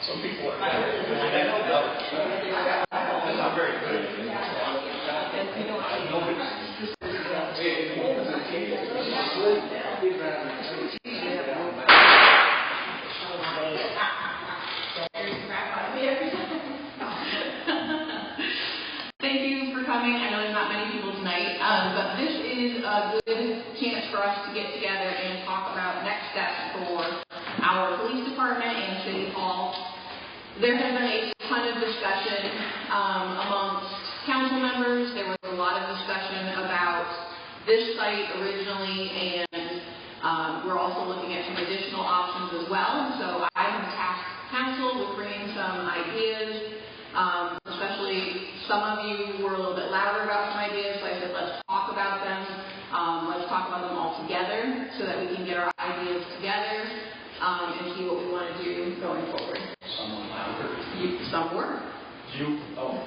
Some people are Thank you for coming. I know there's not many people tonight, but this is a good chance for us to get together and talk about next steps for our police department and City Hall. There has been a ton of discussion amongst council members. There was a lot of discussion about this site originally, and we're also looking at some additional options as well. So I have tasked council with bringing some ideas, especially some of you were a little bit louder about some ideas, so I said let's talk about them. Let's talk about them all together so that we can get our ideas together and see what we want to do going forward. someone louder. Some were. You. Oh.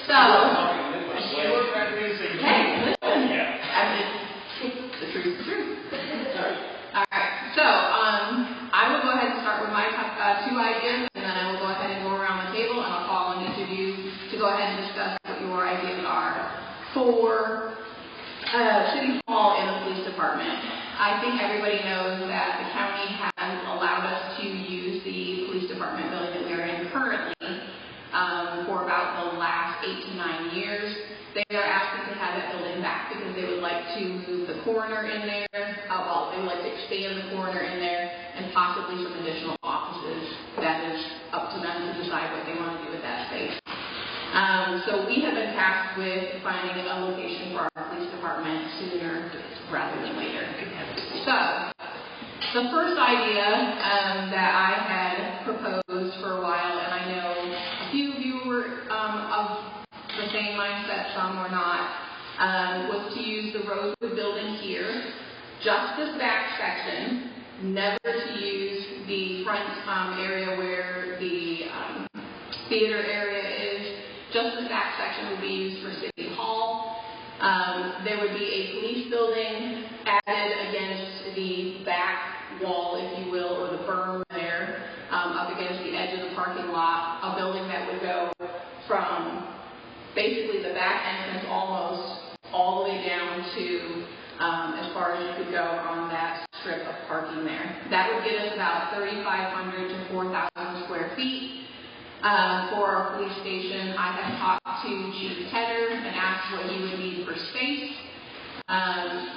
So, hey, listen. I mean, the truth is the truth. All right. So, I will go ahead and start with my two ideas, and then I will go ahead and go around the table, and I'll call on each of you to go ahead and discuss what your ideas are for City Hall and the police department. I think everybody knows that the county has allowed us to use the police department building that we are in currently for about the last 8 to 9 years. They are asking to have that building back because they would like to move the coroner in there. They would like to expand the coroner in there and possibly some additional offices. That is up to them to decide what they want to do with that space. So we have been tasked with finding a location for our police department sooner rather than later. So the first idea that I had proposed for a while, and I know a few of you were of the same mindset, some were not, was to use the Rosewood building here, just this back section, never to use the front area where the theater area is. Just the back section would be used for City Hall. There would be a police building added against the back wall, if you will, or the berm there, up against the edge of the parking lot, a building that would go from basically the back entrance almost all the way down to as far as you could go on that strip of parking there. That would get us about 3,500 to 4,000 square feet. For our police station, I have talked to Chief Tedder and asked what he would need for space.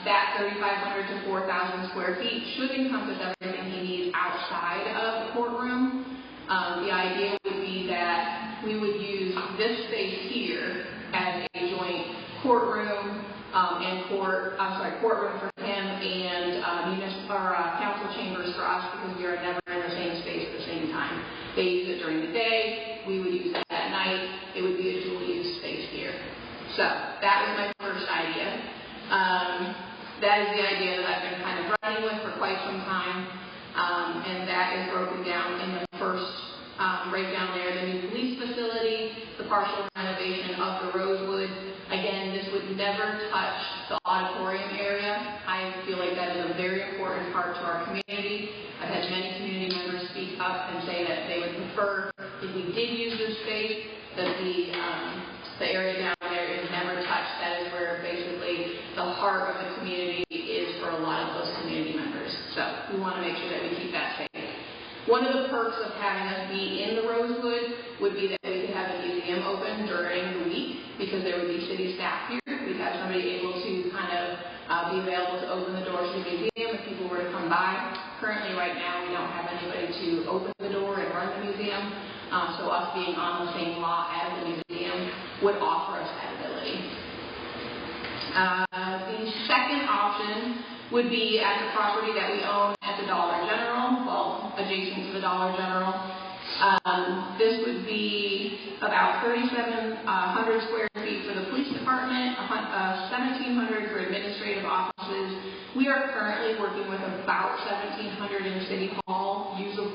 That 3,500 to 4,000 square feet should encompass everything he needs outside of the courtroom. The idea would be that we would use this space here as a joint courtroom and courtroom for him and council chambers for us because we are never in the same space at the same time. They use it during the day, we would use it at night, it would be a dual use space here. So that was my first idea. That is the idea that I've been kind of running with for quite some time, and that is broken down in the first breakdown there, the new police facility, the partial renovation of the Rosewood. Again, this would never touch the auditorium area. I feel like that is a very important part to our community. I've had many community members speak up and say that they would prefer, if we did use this space, that the area down there is never touched. That is where basically the heart of the community is for a lot of those community members. So we want to make sure that we keep that safe. One of the perks of having us be in the Rosewood would be that we could have a museum open during the week because there would be city staff here. We'd have somebody able to kind of be available to open the doors to the museum if people were to come by. Currently, right now, we don't have anybody to open the door and run the museum. So us being on the same lot as the museum would offer us that ability. The second option would be at the property that we own at the Dollar General, well, adjacent to the Dollar General. This would be about 3,700 square feet for the police department, 1,700 for administrative offices. We We are currently working with about 1,700 in City Hall, usable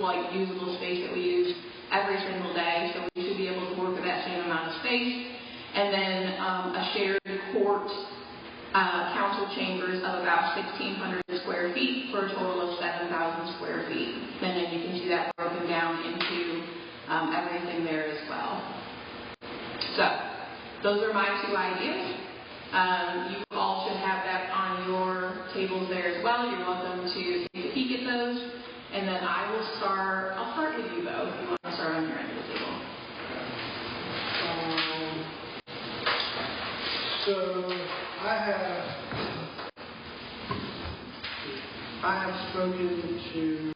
space that we use every single day, so we should be able to work with that same amount of space. And then a shared court council chambers of about 1,600 square feet for a total of 7,000 square feet. And then you can see that broken down into everything there as well. So those are my two ideas. You all should have that on your tables there as well. You're welcome to take a peek at those. And then I'll start with you, Bo, if you want to start on your end of the table. So I have spoken to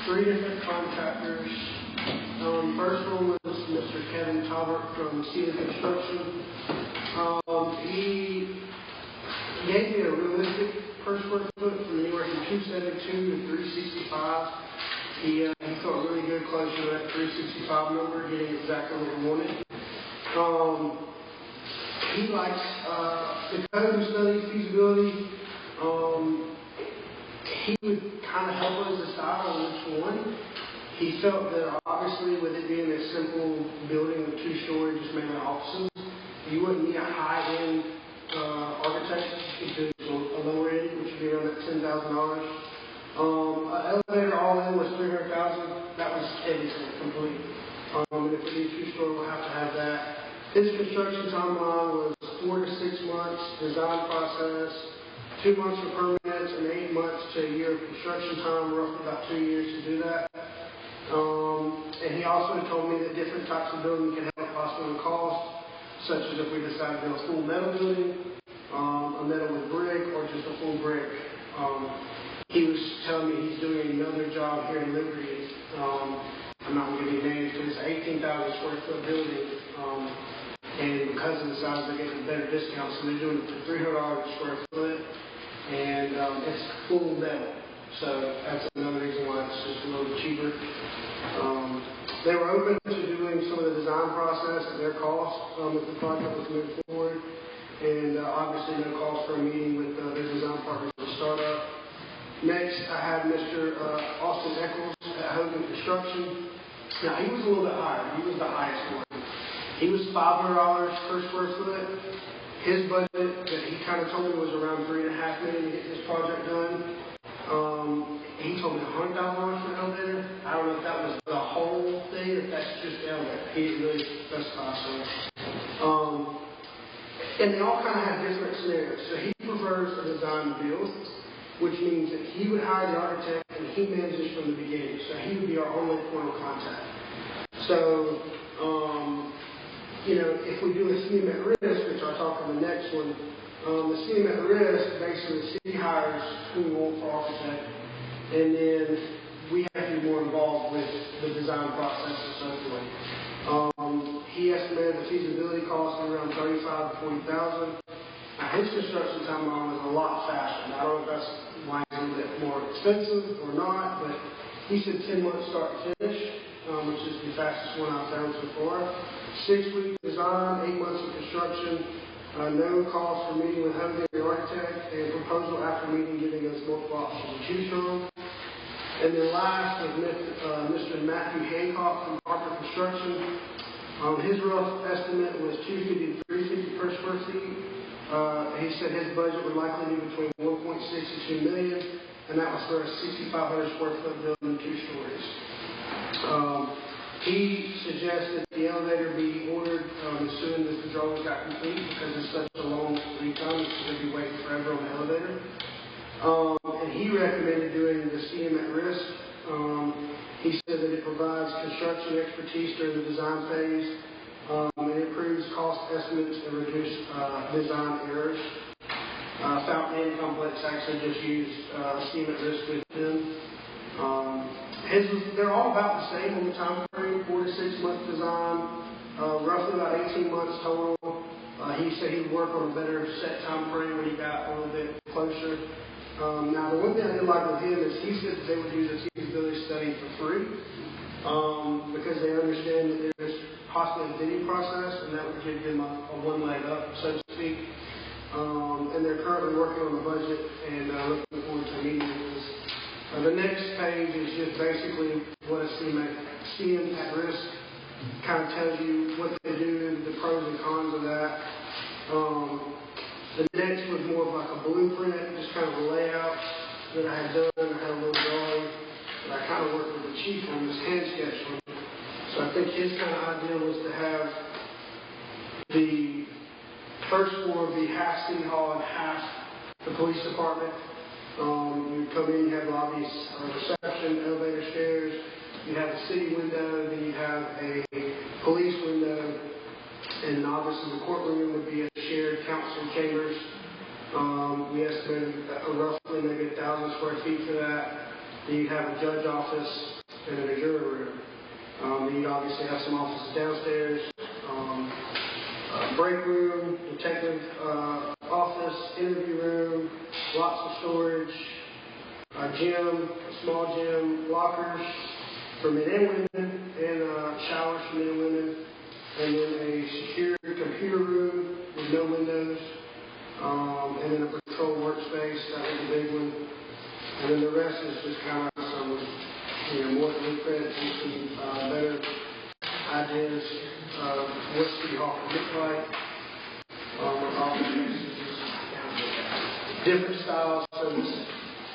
3 different contractors. First one was Mr. Kevin Talbert from Cedar Construction. He gave me a realistic per square foot from anywhere from 272 to 365. He felt really good close to that 365 number, getting exactly what we wanted. He likes the code study feasibility. He would kind of help us decide on which one. He felt that obviously with it being a simple building of 2-story, just mainly offices, you wouldn't need a high-end architect to do a lower end, which would be around that $10,000. Elevator all in was $300,000. That was everything complete. And if we do 2-story, we'll have to have that. His construction timeline was 4 to 6 months design process, 2 months for permits, and 8 months to a year of construction time, roughly about 2 years to do that. And he also told me that different types of building can have a possible cost, such as if we decide to do a full metal building, a metal with brick, or just a full brick. He was telling me he's doing another job here in Liberty. I'm not going to give you names, but it's an 18,000 square foot building. And because of the size, they're getting a better discount, so they're doing it for $300 a square foot, and it's full metal. So that's another reason why it's just a little cheaper. They were open to doing some of the design process at their cost if the project was moved forward, and obviously no cost for a meeting with their design partners at the startup. Next, I had Mr. Austin Eccles at Hogan Construction. Now, he was a little bit higher. He was the highest one. He was $500 per square foot. His budget that he kind of told me was around $3.5 million to get this project done. He told me $100,000 for the elevator. I don't know if that was the whole thing or if that's just the elevator. He didn't really specify. And they all kind of have different scenarios. So he prefers a design build, which means that he would hire the architect and he manages from the beginning. So he would be our only point of contact. So, if we do a scheme at risk, which I'll talk on the next one, the scheme at risk, basically the city hires who we want for architect, and then we have to be more involved with the design process and so forth. He estimated the feasibility cost around $35,000 to $40,000. His construction timeline was a lot faster. I don't know if that's why it's a little bit more expensive or not, but he said 10 months start to finish, which is the fastest one I've found so far. 6-week design, 8 months of construction, no cost for meeting with Hogan, the architect, and proposal after meeting giving us multiple options to choose from. And then last was Mr. Matthew Hancock from Harper Construction. His rough estimate was $250 to $350 per square feet. He said his budget would likely be between $1.6 and $2 million, and that was for a 6,500 square foot building, 2 stories. He suggested the elevator be ordered as soon as the drawings got complete because it's such a long lead time. It's going to be waiting forever on the elevator. And he recommended doing the CM at risk. He said that it provides construction expertise during the design phase. It improves cost estimates and reduces design errors. Fountain Inn Complex actually just used CM at risk with them. They're all about the same on the time frame, 4 to 6 month design, roughly about 18 months total. He said he'd work on a better set time frame when he got a little bit closer. Now, the one thing I did like with him is he said that they would do the feasibility study for free because they understand that there's possibly a bidding process, and that would give them a one leg up, so to speak. And they're currently working on the budget and looking seeing at risk kind of tells you what they do, the pros and cons of that. The next was more of like a blueprint, just kind of a layout that I had done. I had a little drawing that I kind of worked with the chief on, this hand sketch one. So I think his kind of idea was to have the first floor be half City Hall and half the police department. You come in, you have lobbies, reception, elevator, stairs. You have a city window, then you have a police window, and obviously the courtroom would be a shared council chambers. We estimated roughly maybe 1,000 square feet for that. Then you have a judge office and a jury room. Then you obviously have some offices downstairs, break room, detective office, interview room, lots of storage, a gym, a small gym, lockers for men and women, and showers for men and women, and then a secure computer room with no windows, and then a patrol workspace. That was a big one. And then the rest is just kind of some, more blueprints and some better ideas of what City Hall could look like. With all the different styles. So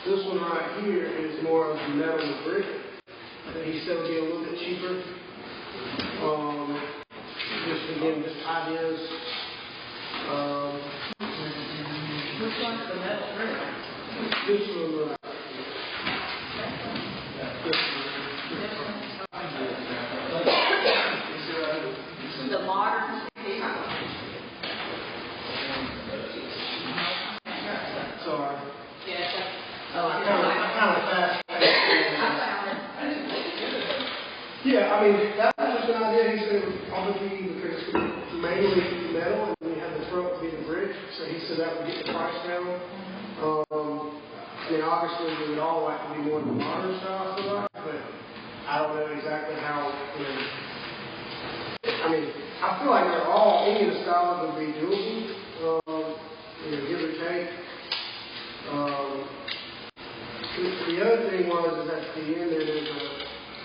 this one right here is more of the metal and brick. He said it would be a little bit cheaper. Just ideas. Which one's the metal brick? This one, The modern City Hall. sorry. Yes. Oh, I Kind of fast. found it. Yeah, I mean, that was just an idea. He said it would probably be because it's mainly metal and we have the front being brick. So he said that would get the price down. I mean, obviously, we would all like to be more of the modern style, I feel like, but I don't know exactly how, I mean, I feel like they're all, any of the styles would be doable, give or take. The other thing was is at the end there, there's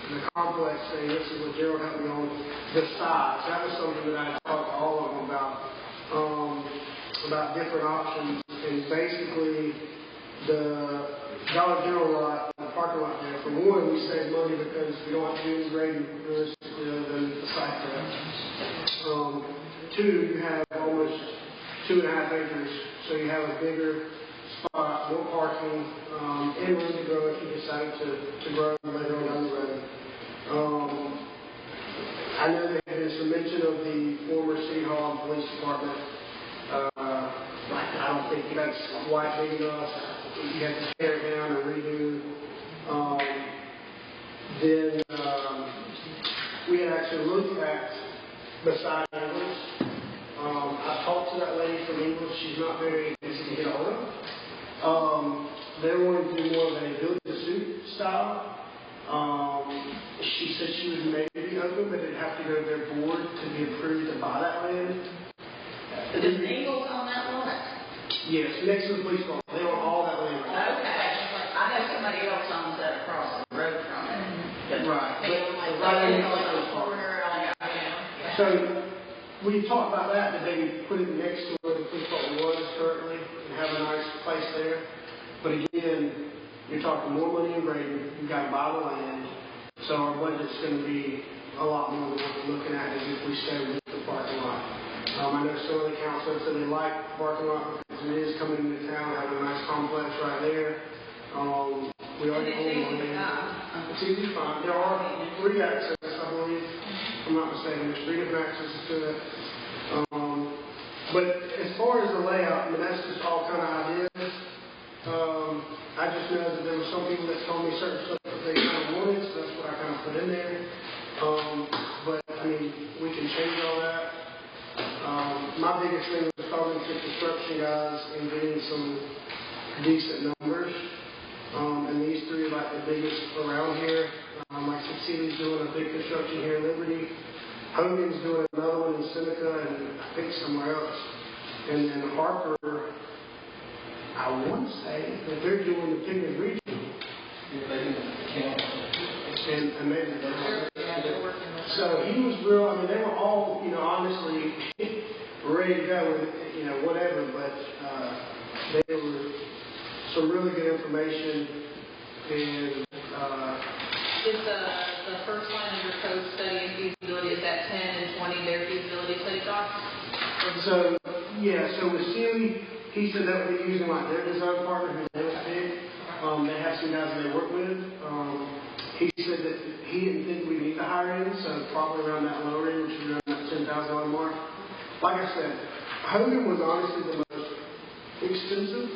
the complex thing. This is what Gerald helped me on, the size. That was something that I talked to all of them about different options. And basically, the Dollar General lot, the parking lot there, for one, we save money because we don't have to do any grading realistically other than the site prep. Two, you have almost 2.5 acres, so you have a bigger spot, more parking, and room to grow if you decide to grow later on down the road. I know there has been some mention of the former City Hall and Police Department. I don't think that's quite big enough. You have to tear it down and redo. Then we had actually looked at beside English. I talked to that lady from English. She's not very easy to get hold of. They wanted to do more of a build-to-suit style. She said she would maybe be open, but it'd have to go to their board to be approved to buy that land. Is Eagles on that lot? Yes, next to the police bar. They own all that land. Okay. I know somebody else owns that across the road from it. Right. Like, Right in like the a corner, So we talked about that, that maybe put it next to where the police department was currently and have a nice place there. But again, you're talking more money in grading. You've got to buy the land. So our budget's going to be a lot more than what we're looking at as if we stay with the parking lot. I know some of the councilors said they like the parking lot because it is coming into town, having a nice complex right there. We already own the land. It's easy to find. There are 3 access, I believe. If I'm not mistaken, there's 3 different accesses to it. But as far as the layout, I mean, that's just all kind of ideas. I just know that there were some people that told me certain stuff that they kind of wanted, so that's what I kind of put in there. But, I mean, we can change all that. My biggest thing was talking to construction guys and getting some decent numbers. And these 3 are like the biggest around here. Like Cecilia's doing a big construction here in Liberty. Hogan's doing another one in Seneca and I think somewhere else. And then Harper, I want to say that they're doing the Pickens Regional. And maybe they're So he was real, I mean, they were all, honestly, ready to go with, whatever, but they were some really good information, and Is the first line of your code study and feasibility, is that 10 and 20 their feasibility study docs? so, so with Sealy, he said that would be using like their design partner who's really big. They have some guys that they work with. He said that he didn't think we need to hire in, so probably around that lower end, which is around that $10,000 mark. Like I said, Hogan was honestly the most expensive,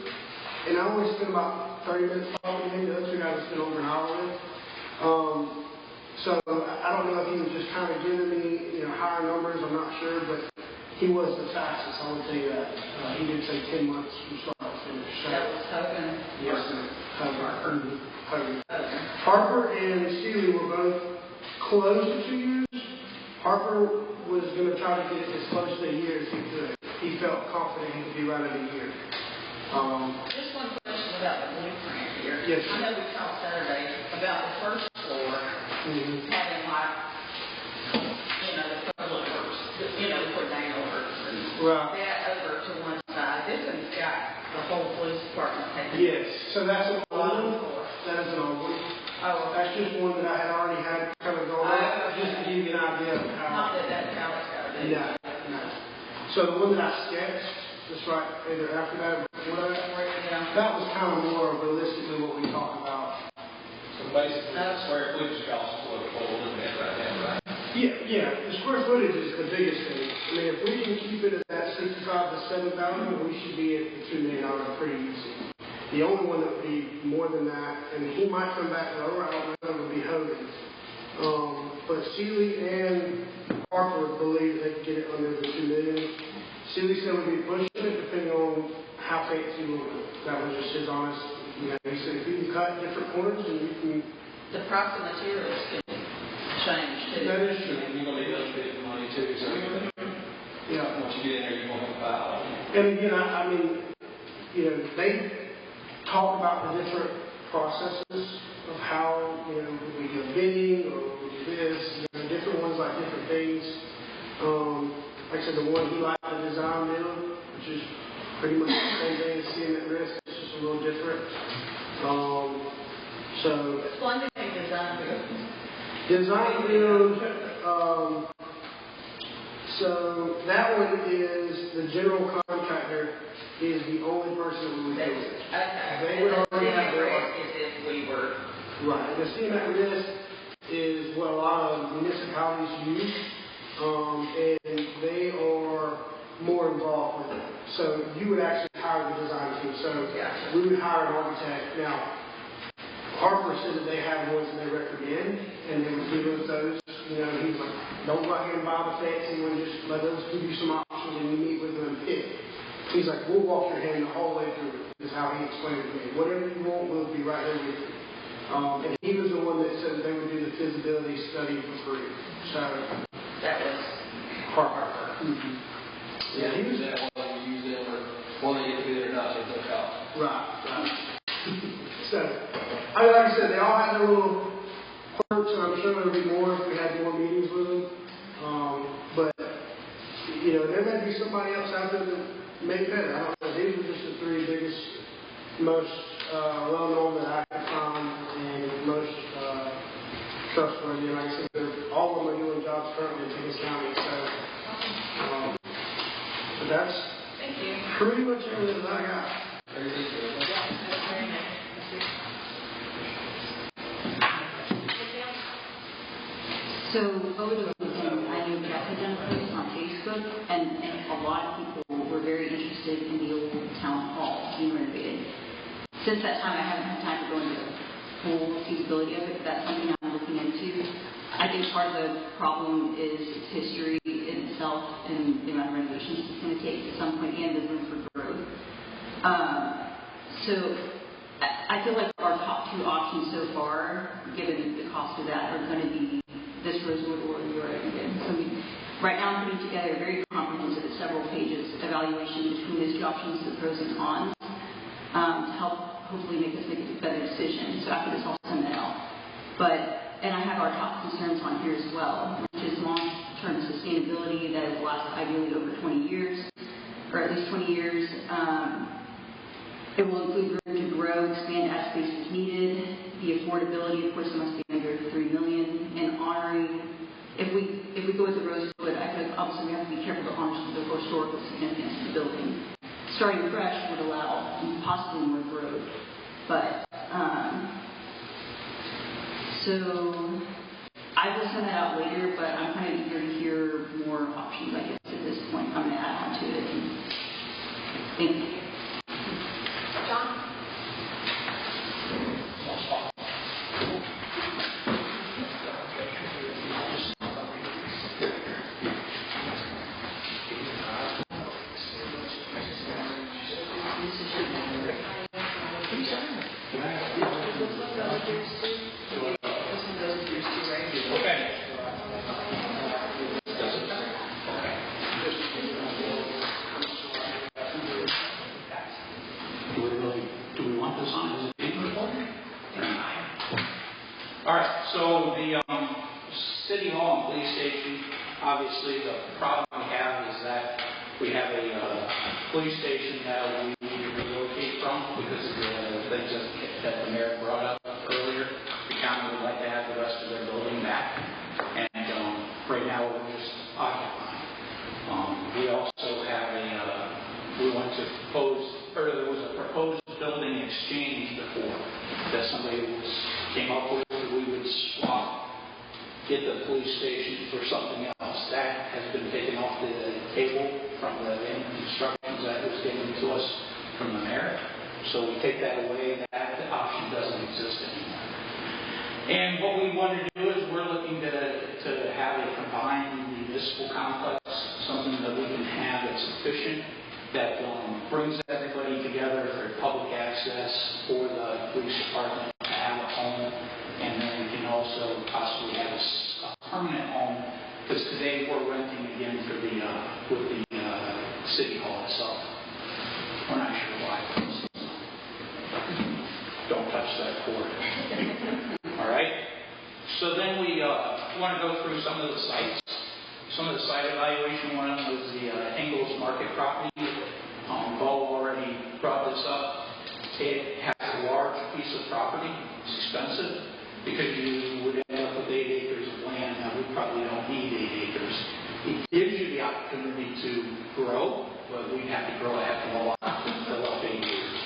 and I only spent about 30 minutes talking to him. The other two guys I spent over an hour with. So I don't know if he was just kind of giving me, higher numbers. I'm not sure, but he was the fastest. I would tell you that. He did say 10 months from start to finish. So, That was Hogan. yes, sir. Harper. Hogan. Okay. Harper and Sealy were both close to 2 years. Harper was going to try to get it as close to a year as he could. He felt confident he could be right at a year. Just one question about the blueprint here. Yes, I know we talked Saturday about the first floor having like, the public works, the Cordano works, and Right. that over to one side. This one's got the whole police department taken. Yes. So that's an old one. Floor. That is an old one. Oh, That's just one that I had already had kind of going on, just to give you an idea of how. not that that's how it's got to be. No, no. So the one that I sketched, just right either after that or before that, Yeah. that was kind of more realistically what we talked about. So basically, the square footage cost is what we're looking at right now, right? Yeah. The square footage is the biggest thing. I mean, if we can keep it at that 65 to 7,000, we should be at the $2 million pretty easy. The only one that would be more than that, and he might come back lower, I don't know, would be Hogan. But Sealy and Harper believe they can get it under the $2 million. Sealy said we'd be pushing it depending on how fancy we want it. That was just his honest. He said if you can cut different corners and you can. The price of materials can change too. That is true. And you're going to need other bit of money too, so Yeah. once you get in there, you're going to have a file. And again, I mean, they talk about the different processes of how, we do bidding or we do this, different ones like different things. Like I said, the one he liked the design build, which is pretty much the same thing as seeing at risk, it's just a little different. So Explain to me design build. design build, so that one is the general contractor is the only person who would do it. Okay. They would already have their risk as if we were. Right. The CMAT risk is what a lot of municipalities use, and they are more involved with it. So you would actually hire the design team. So Gotcha. we would hire an architect. Now, Harper said that they have ones that they recommend, and they would give us those. He's like, don't go out here and buy the fancy one, just let us give you some options and you meet with them and pick. He's like, we'll walk your hand the whole way through it, is how he explained it to me. Whatever you want, we'll be right there with you. And he was the one that said that they would do the feasibility study for free. So, That was Harper. Yeah, he was that one, you use them, or one they get to be there or not, there's no cost. Right. So, like I said, they all had their little quirks, and I'm sure there would be more if we had more meetings with them. But, there may be somebody else out there that may be better. I don't know. These were just the three biggest, most well-known that I could find, and most trustworthy. And like I said, all of them are doing jobs currently in Pickens County. So, but that's Thank you. pretty much everything that I got. Everything's good. That's very nice. So over the weekend, I knew Jeff had done a post on Facebook, and a lot of people were very interested in the old town hall being renovated. Since that time, I haven't had time to go into the full feasibility of it, but that's something I'm looking into. I think part of the problem is its history in itself and the amount of renovations it's going to take at some point, and the room for growth. So I feel like our top two options so far, given the cost of that, are going to be this Rosewood or your Evanston. So right now I'm putting together a very comprehensive, several pages evaluation between those two options, the pros and cons, to help hopefully make us make a better decision. So after this I'll send that out. And I have our top concerns on here as well, which is facility that will last ideally over 20 years, or at least 20 years. It will include room to grow, expand as space is needed. The affordability, of course, must be under $3 million, and honoring. If we go with the Rosewood, I think obviously we have to be careful to honor the historical significance of the building. Starting fresh would allow possibly more growth, but so I will send that out later. But I'm kind of eager to hear more options. I guess at this point, I'm going to add on to it. Thank you. John? Do we want this on as a paper report? All right, so the City Hall and police station, obviously the problem we have is that we have a police station that we need to relocate from because of the things that the mayor brought up earlier. The county would like to have the rest of their building back, and right now we're just occupying. We also have there was a proposed building exchange before that somebody came up with. We would swap, get the police station for something else. That has been taken off the table from the instructions that was given to us from the mayor. So we take that away. That option doesn't exist anymore. And what we want to do is we're looking to have a combined municipal complex, something that we can have that's efficient, that brings everybody together for public access for the police department to have a home, and then we can also possibly have a permanent home, because today we're renting again for with the City Hall itself. We're not sure why. Don't touch that cord. All right. So then we want to go through some of the sites. Some of the site evaluation. One of them was the Ingalls Market property. Bo already brought this up. It has a large piece of property. It's expensive because you would end up with 8 acres of land. Now, we probably don't need 8 acres. It gives you the opportunity to grow, but we'd have to grow a heck of a lot to fill up 8 acres.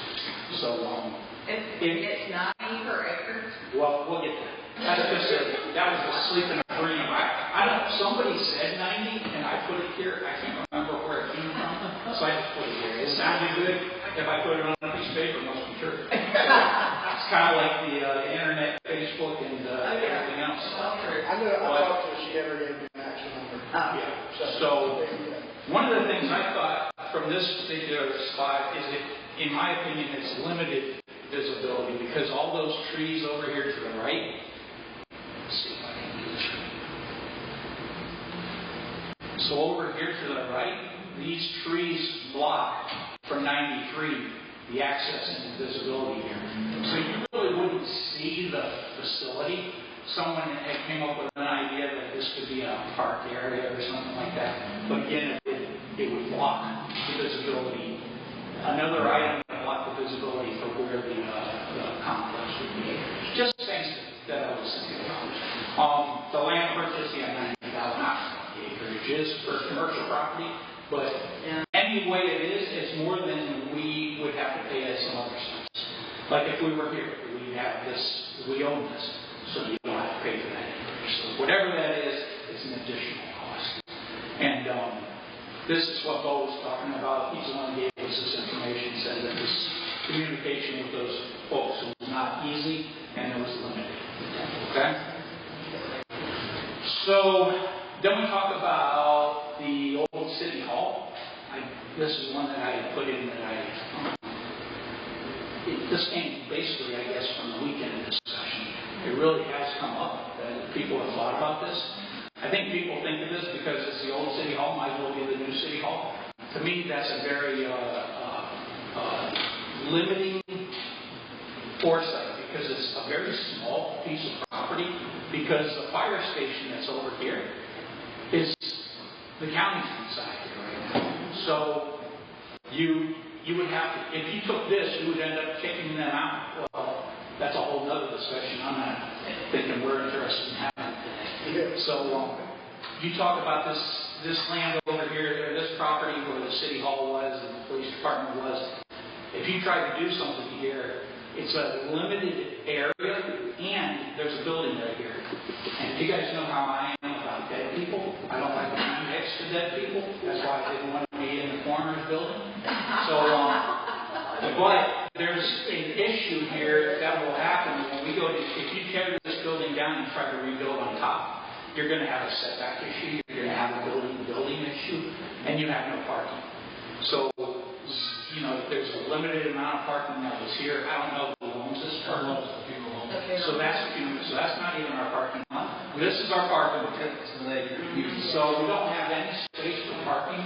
So, it's 90 per acre. Well, we'll get there. That's just that was a sleep in a dream. I don't. Somebody said 90, and I put it here. I can't remember where it came from, so I just put it here. It sounded good. If I put it on a piece of paper, it must be true. It's kind of like the internet, Facebook, and everything else. I talked to her. She never gave me an actual number. Yeah. So one of the things I thought from this particular spot is that, in my opinion, it's limited visibility because all those trees over here to the right. Let's see if I can do this right. So over here to the right, these trees block from 93 the access and visibility here. So you really wouldn't see the facility. Someone had came up with an idea that this could be a park area or something like that. But again, it would block the visibility. Another item that blocked the visibility for where the complex would be. Just things that I was thinking about. The land purchase, 90,000 acres for commercial property, but any way it is, it's more than we would have to pay at some other sites. Like if we were here, we have this, we own this, so you don't have to pay for that anymore. So whatever that is, it's an additional cost. And this is what Bo was talking about. He's the one who gave us this information, said that this communication with those folks was not easy and it was limited. Okay? So then we talk about the old City Hall. This is one that I put in that this came basically, I guess, from the weekend discussion. It really has come up that people have thought about this. I think people think of this because it's the old City Hall, might as well be the new City Hall. To me, that's a very limiting foresight because it's a very small piece of property because the fire station that's over here is The county's decided right now. So you would have to, if you took this, you would end up kicking them out. Well, that's a whole other discussion. I'm not thinking we're interested in having. So you talk about this land over here, or this property where the city hall was and the police department was. If you try to do something here, it's a limited area, and there's a building right here. And you guys know how I am about dead people. I don't like to be next to dead people. That's why I didn't want to be in the coroner's building. So, but there's an issue here that will happen when we go to, if you tear this building down and try to rebuild on top, you're going to have a setback issue, you're going to have a building issue, and you have no parking. So, you know, there's a limited amount of parking that was here. I don't know who owns this parking. So that's not even our parking lot. This is our parking lot. So we don't have any space for parking,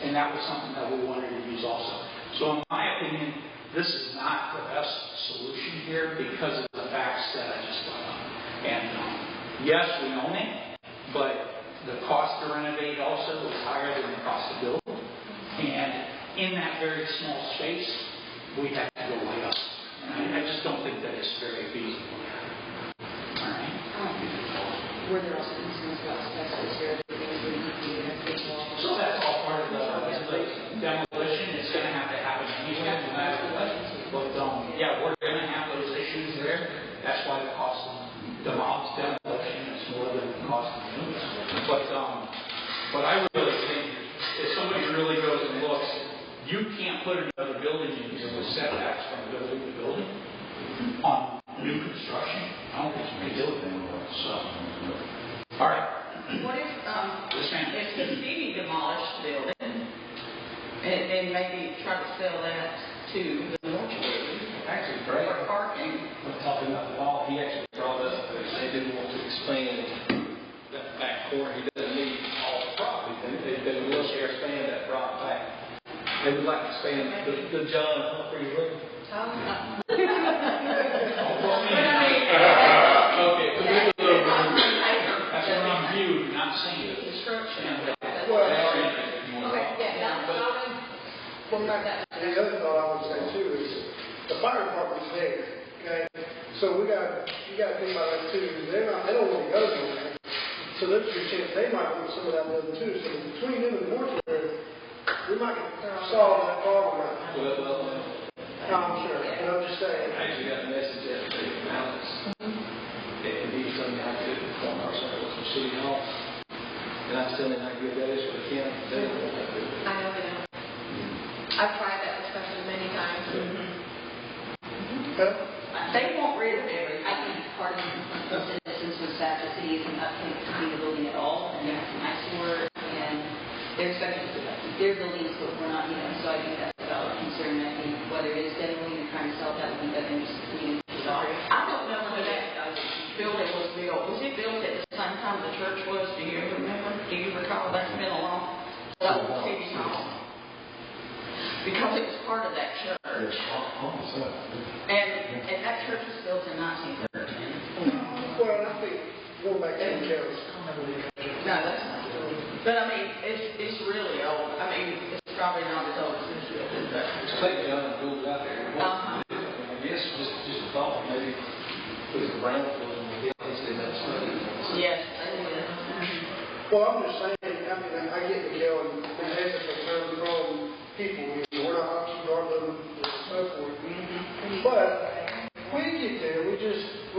and that was something that we wanted to use also. So in my opinion, this is not the best solution here because of the facts that I just brought up. And yes, we own it, but the cost to renovate also is higher than the cost to build. And in that very small space, we have to go way up. And I just don't think that it's very feasible. All right. Were there also concerns about asbestos here? So that's all part of the demolition. It's going to have to happen anyway, no matter what. But yeah, we're going to have those issues there. That's why the cost of demolition is more than the cost of units. But I really think if somebody really goes and looks, you can't put another building in here with setbacks from building to building on new construction. I don't think you can do it anymore. So, all right. What if, Yes, ma'am. if the city demolished the building and maybe try to sell that to the mortuary? Actually, Greg, For parking. when talking about the law, he actually brought up that they didn't want to expand that back corner. He doesn't need all the property. They will share expand that broad back. They would like to expand the John Humphrey Road. Okay, That's what I'm viewed, not seeing. Construction. Well, Okay, the other thought I would say too is the fire department's there. Okay, so you got to think about that too. They don't want to go there. So there's a chance they might want some of that building too. So between them and the mortuary, we might solve that problem. No, I'm sure. And I'm just saying. I actually got a message yesterday from Alex. And he's telling me how to do it in the corner from City Hall. And I was telling him how good that is for the county. They don't want that to do it. I know they don't. I've tried that discussion many times. Okay. They want rid of everything. I think part of the citizens was that the city isn't upkeep to be the building at all, and they have some nice work, and they're expecting to upkeep their buildings, but we're not, so I think that's a valid concern. I think whether it is demoing or trying to sell, that would be better than just leaving it off. I don't know when that building was built. Was it built at the same time the church was? Do you remember? Do you recall? That's been a long, the old city hall. Because it was part of that church. And that church was built in 1913. Well, I think going back to the county. No, that's not true. But I mean, it's really old. I mean, it's probably not as old as this building, but. Take John and build it out there. Uh-huh. I guess just a thought, maybe put a brownfield in the hill instead of study. Yes, I did. Well, I'm just saying, I mean, I get Miguel and has a concern from people. We're not options are them and so forth. But we get there, we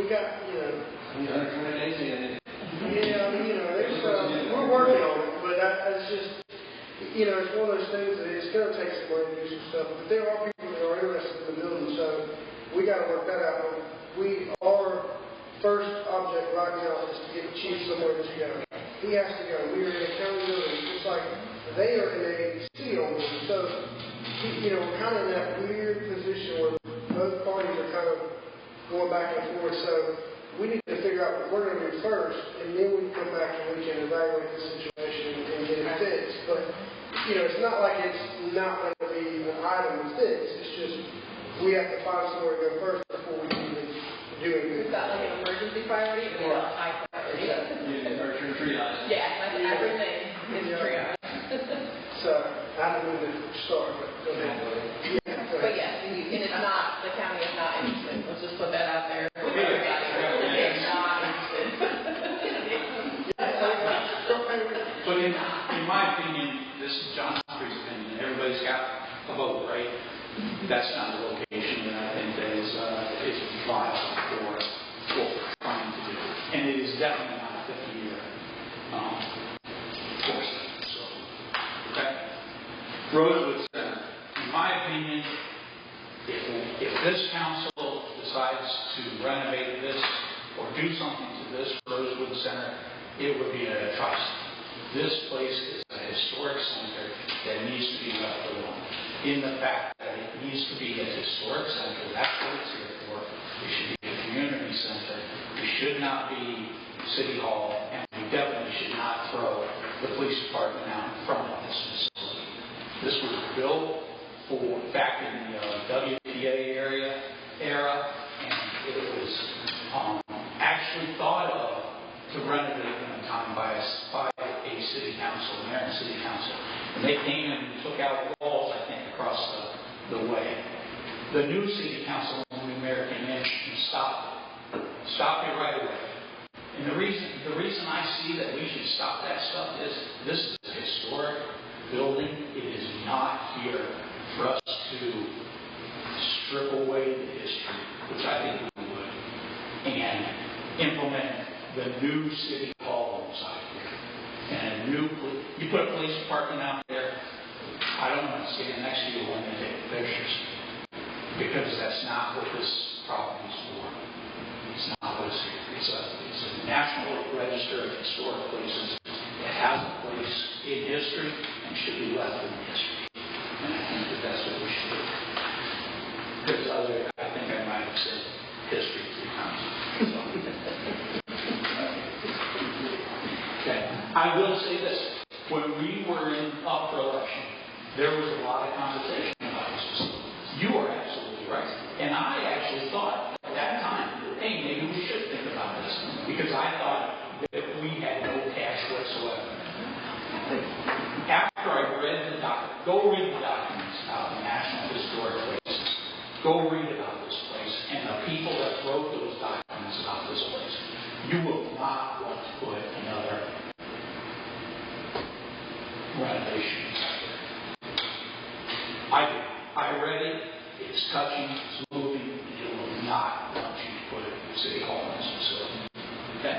got, Yeah, 120 days in. yeah, I mean, there's, we're working on it, but it's just, it's one of those things that it's going to take some money to do some stuff. But there are people that are interested in the building, so we got to work that out. Our first object right now is to get the chief somewhere to go. He has to go. We are in a county building. It's like they are in a city building. So, we're kind of in that weird position where both parties are kind of going back and forth. So we need to figure out what we're going to do first, and then we can come back and we can evaluate the situation and get it fixed. But, it's not like it's not going to be an item to fix. It's just we have to find somewhere to go first before we can even do anything. Is that like an emergency priority or a high priority? Yeah, nurture and triage. Yeah, like everything is triage. That's a really good story, but go ahead. Yeah, go But ahead. yes, and it's not, the county is not interested. Let's just put that out there. Yeah. It's not interested. But in my opinion, this is John Humphrey's opinion. Everybody's got a vote, right? That's not the location that I think that is viable for what we're trying to do. And it is definitely not a 50-year course. So, okay. Rosewood Center. In my opinion, if this council decides to renovate this or do something to this Rosewood Center, it would be a trust. This place is a historic center that needs to be left alone. In the fact that it needs to be a historic center, that's what it's here for. It should be a community center. It should not be City Hall, and we definitely should not throw the police department out in front of this facility. This was built back in the WPA era, and it was actually thought of to renovate in a time by a city council, mayor and city council. And they came and took out walls, I think, across the way. The new city council, when the new mayor came in, and stopped it right away. And the reason I see that we should stop that stuff is this is a historic building. It is not here for us to strip away the history, which I think we would, and implement the new city hall inside here. And you put a police department out there, I don't want to stand next to you when they take pictures, because that's not what this property is for. It's not what it's here. It's a National Register of Historic Places. It has a place in history and should be left in history. And I think that that's what we should do. Because I think I might have said history 3 times. Okay. I will say this. When we were up for election, there was a lot of conversation about this facility. You are absolutely right. And I actually thought at that time, hey, maybe we should think about this. Because I thought that we had no cash whatsoever. After I read the document, go read the documents about the National Historic Places. Go read about this place and the people that wrote those documents about this place. You will not want to put another renovation inside there. I read it. It's touching. It's moving. And it will not want you to put it in City Hall in this facility. Okay?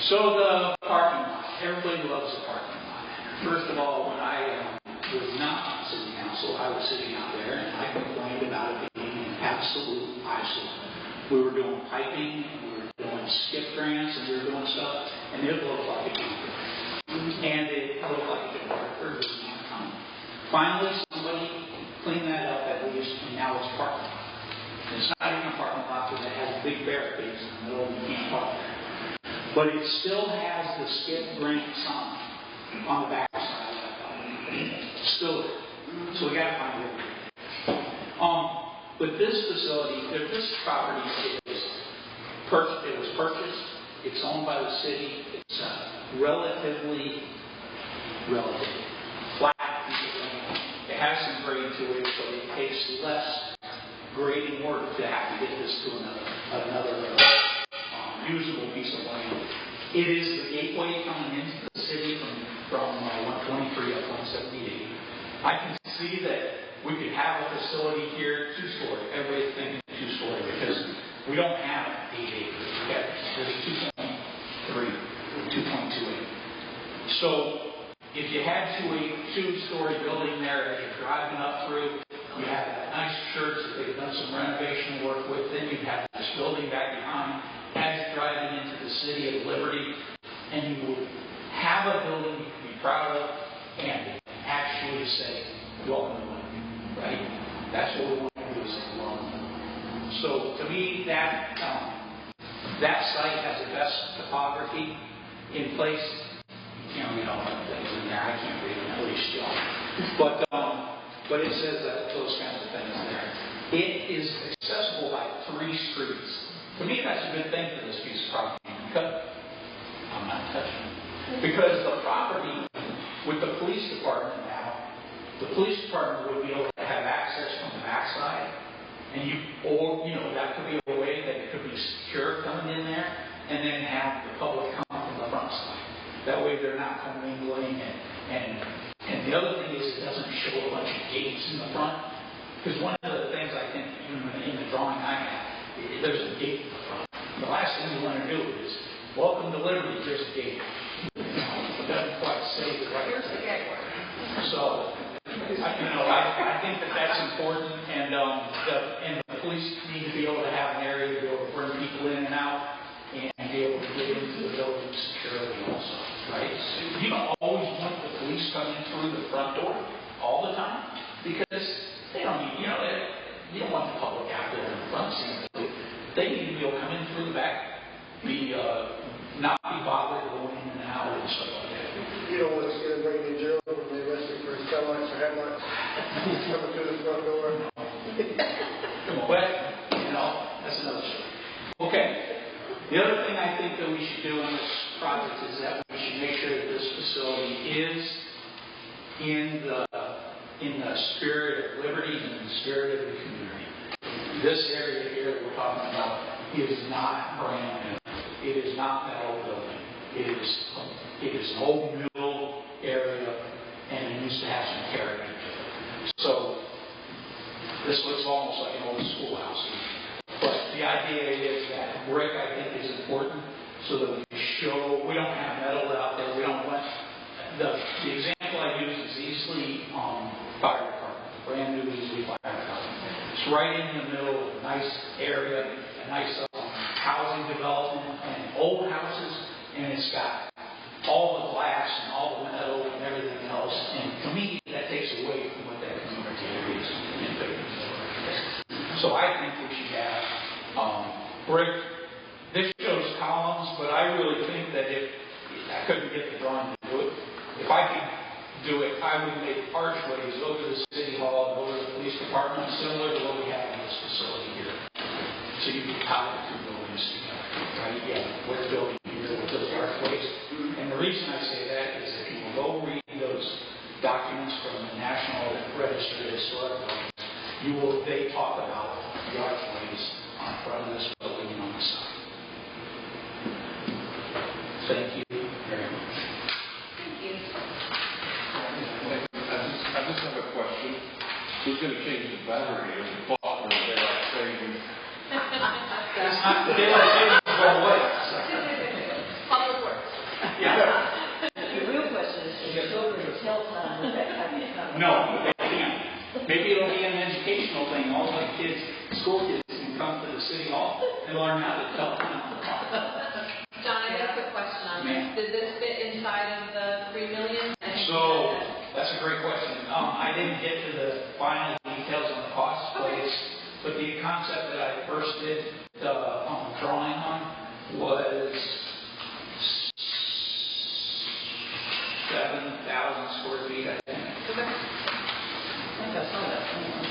So the parking lot. Everybody loves the parking lot. First of all, when I was not on City Council, I was sitting out there and I complained about it being an absolute eyesore. We were doing piping, we were doing skip grants, and we were doing stuff, and it looked like a junkyard. And it looked like a junkyard. Finally, somebody cleaned that up at least, and now it's a parking lot. And it's not even a parking lot because it has big barricades in the middle and you can't park there. But it still has the skip grant sign on the back side of that building. Still there. So we got to find it. But this facility, this property was purchased. It's owned by the city. It's relatively flat piece of land. It has some grade to it, but it takes less grading work to have to get this to another usable piece of land. It is the gateway coming into the city from 123 up 178. I can see that we could have a facility here 2-story, everything 2-story, because we don't have 8 acres. There's 2.2 acres. So if you had 2-story building there as you're driving up through, you have that nice church that they've done some renovation work with, then you have this building back behind as you're driving into the city of Liberty, and you would have a building you can be proud of and actually say, welcome to Liberty, right? That's what we want to do is say, welcome. So to me, that site has the best topography in place. You can't read all the things in there. I can't read them, at least still. But it says that those kinds of things there. It is accessible by 3 streets. To me, that's a good thing for this piece of property. I'm not touching it. Because the property, with the The police department would be able to have access from the backside, and that could be a way that it could be secure coming in there, and then have the public come from the front side. That way they're not commingling, and the other thing is it doesn't show a bunch of gates in the front, because one of the things I think in the drawing I have, there's a gate in the front. The last thing you want to do is, welcome to Liberty, there's a gate. It doesn't quite say the right. Here's the gateway. So, I think that's important, and the police need to be able to have an area to be able to bring people in and out, and be able to get into the building securely also, right? You don't always want the police coming through the front door all the time, because they don't need, you don't want the public out there in the front seeing it. They need to be able to come in through the back, not be bothered going in and out and stuff like that. You don't want to see them bring in jail when they arrest him for his taillights or headlights. He's coming through the front door. But, that's another story. Okay. The other thing I think that we should do in this project is that we should make sure that this facility is in the spirit of liberty and in the spirit of the community. This area here that we're talking about is not brand new. It is not that old building. It is an old mill area, and it needs to have some character to it. So this looks almost like an old schoolhouse. But the idea is that brick, I think, is important so that we don't have metal out there. We don't want the example I use is easily fire department, brand new easily fire department. It's right in the middle of a nice area, a nice housing development, and old houses, and it's got all the glass and all the metal and everything else. And to me, that takes away from what that community is in favor. So I think we should have brick. This shows columns, but I really think that if I couldn't get the drawing to do it, if I could do it, I would make archways over the city hall and over the police department, similar to what we have in this facility here. So you can tie the two buildings together, right? Yeah, we're building here with those archways. And the reason I say that is if you will go read those documents from the National Register of Historic Buildings, they talk about the archways on front of this building and on the side. Thank you very much. Thank you. I just have a question. Who's going to change the battery in the clock or daylight savings? It's not the daylight savings go away. Public Works. Yeah. The real question is, should children tell time with that type of stuff? No, they can't. Maybe it'll be an educational thing. All the kids, school kids, can come to the city hall and learn how to tell time on the clock. John, I have a quick question on this. Did this fit inside of the $3 million? So that's a great question. I didn't get to the final details on the cost, but the concept that I first did drawing on was 7,000 square feet, I think. Okay. I think I saw that somewhere.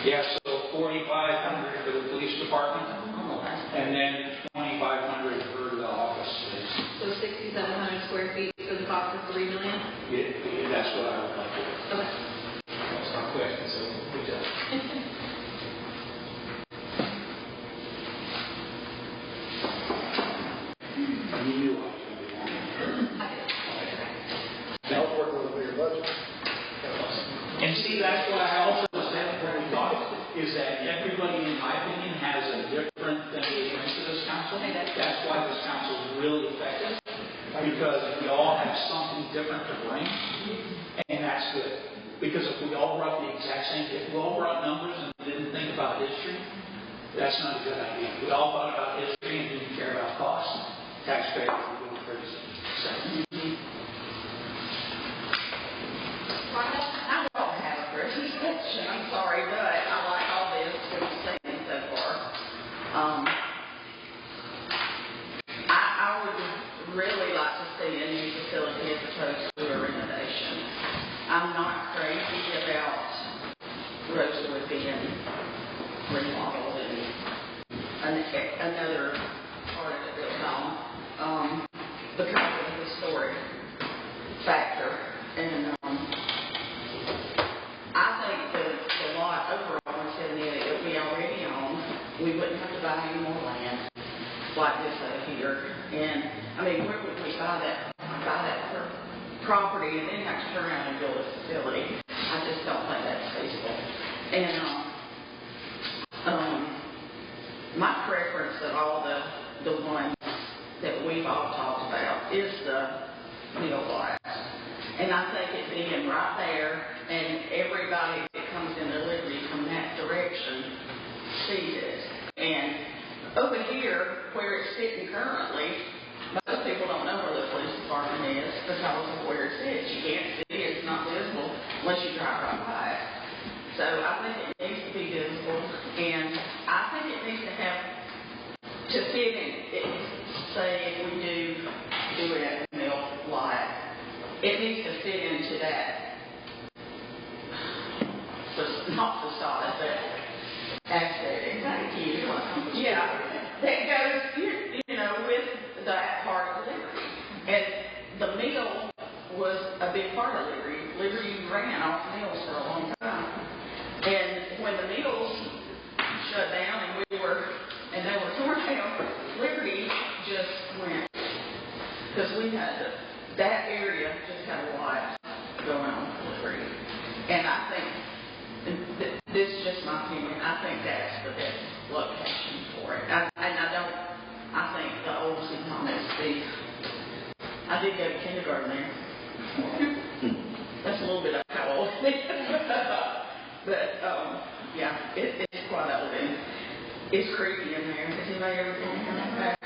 Yeah, so 4,500 for the police department, and then 2,500 for the office space. So 6,700 square feet for the cost of $3 million? Yeah, that's what I would like to do. Okay. That's my question, so good job. You knew I was going to be on. Now working with a bigger budget. And see, that's what I also said when we talked, is that everybody, in my opinion, has a different thing they bring to this council. That's why this council is really effective, because we all have something different to bring, and that's good. Because if we all brought the exact same, if we all brought numbers and didn't think about history, that's not a good idea. If we all thought about history and didn't care about cost, taxpayers would go crazy. So, I don't have a presentation, I'm sorry, but I like all this that we've seen so far. I would really like to see a new facility as opposed to a renovation. I'm not crazy about Rosewood being remodeled and another part of it built on because of the historic factor. And we wouldn't have to buy any more land like this over here. And, I mean, where would we buy that property and then have to turn around and build a facility? I just don't think that's feasible. And my preference of all the ones that we've all talked about is the middle class. And I think it being right there and everybody that comes into Liberty from that direction sees it. And over here, where it's sitting currently, most people don't know where the police department is because of where it sits. You can't see it, it's not visible unless you drive right by it. So I think it needs to be visible, and I think it needs to have to fit in. Say if we do it at the mill lot, it needs to fit into that, not facade, but aesthetic. Thank you. Yeah, that goes, with that part of Liberty. And the mill was a big part of Liberty. Liberty ran off mills for a long time. And when the mills shut down and they were torn down, Liberty just went. Because that area just had a lot going on with Liberty. And I think, this is just my opinion, I think that's the best location for it. I think the old St. Thomas, I did go to kindergarten there. That's a little bit of how old it is. But, yeah, it's quite old and it's creepy in there. Has anybody ever been in there?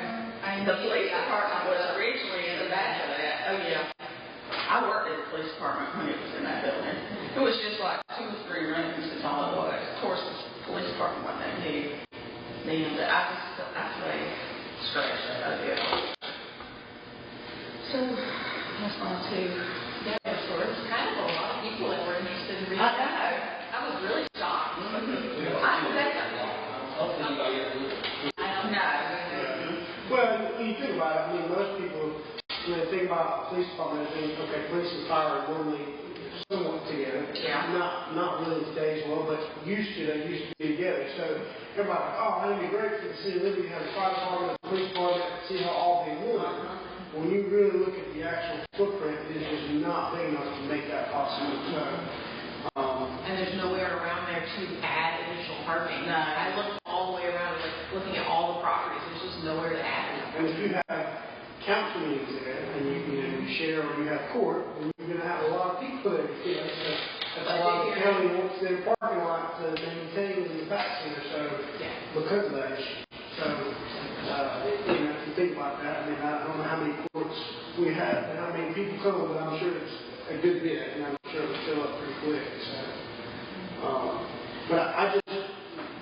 The police department was originally in the back of that. Oh, yeah. I worked at the police department when it was in that building. It was just like 2 or 3 rooms is all it was. Of course, the police department wasn't that big. But I really scratched that idea. So, that's on to... Yeah, so it's kind of a lot of people that were interested in reading. I know. I was really shocked. Hopefully you guys get to I don't know. Well, when you think about it, I mean, most people, when they think about police department, they think, okay, police and fire are normally somewhat together. Yeah. Not really in today's world, but they used to be together. So everybody, it'd be great for the city of Liberty to have a fire department, a police department, see how all they work. When you really look at the actual footprint, it is just not big enough to make that possible. So, And there's nowhere around there to add additional parking. No. I looked all the way around, looking at all the properties. There's just nowhere to add. and if you have council meetings there, and you share or you have court, then you're going to have a lot of people there. So that's why the county wants their parking lot to maintain in the back center. So because of that issue. So if you think about that, I mean, I don't know how many courts we have and how many people come, but I'm sure it's a good bit, and I'm sure it'll fill up pretty quick. So, but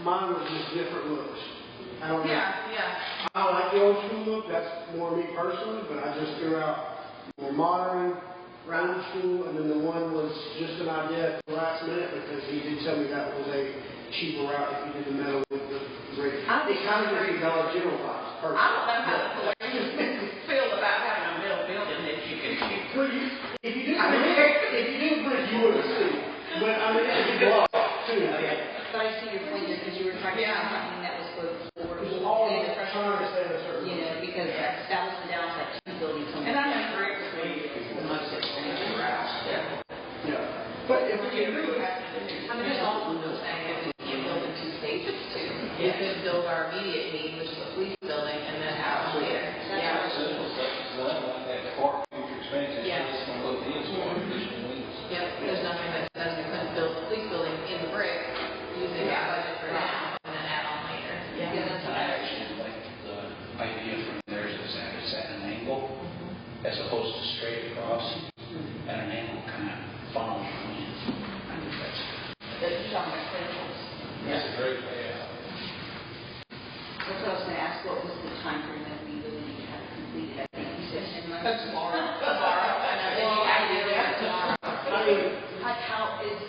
mine was just different looks. I don't know. Yeah. I like the old school look, that's more me personally, but I just threw out more modern, old school, and then the one was just an idea at the last minute because he did tell me that was a cheaper route if you did the metal with the brick. It kind of gives you Dollar General vibes. I don't know how the police feel about having a middle building that you can shoot. Well, if you do brick, you would have seen. But I mean, it's a block too. But I see your point there, because you were trying to find something that was close for It was all trying to stay a certain. because that was the downside to building something. And I know brick would be the most expensive route. Yeah. But if we You can do really it, have to do it. I mean, there's also no saying that we can't build in 2 stages too. We could build our immediate need, which is a police building, and then have them later. Yeah, simple stuff is done like that for future expansion. Yeah. It's going to look in for additional wings. Yep, there's nothing that says we couldn't build a police building in the brick using that budget for now and then add on later. I actually like the idea from theirs is that it's at an angle as opposed to straight across. At an angle kind of funnels you in. I think that's You're talking about centrals. That's a great layout. That's what I was going to ask, what was the time frame that we really need to have it completed? I think you said 10 months. Tomorrow. I know, then you have to do it tomorrow. How is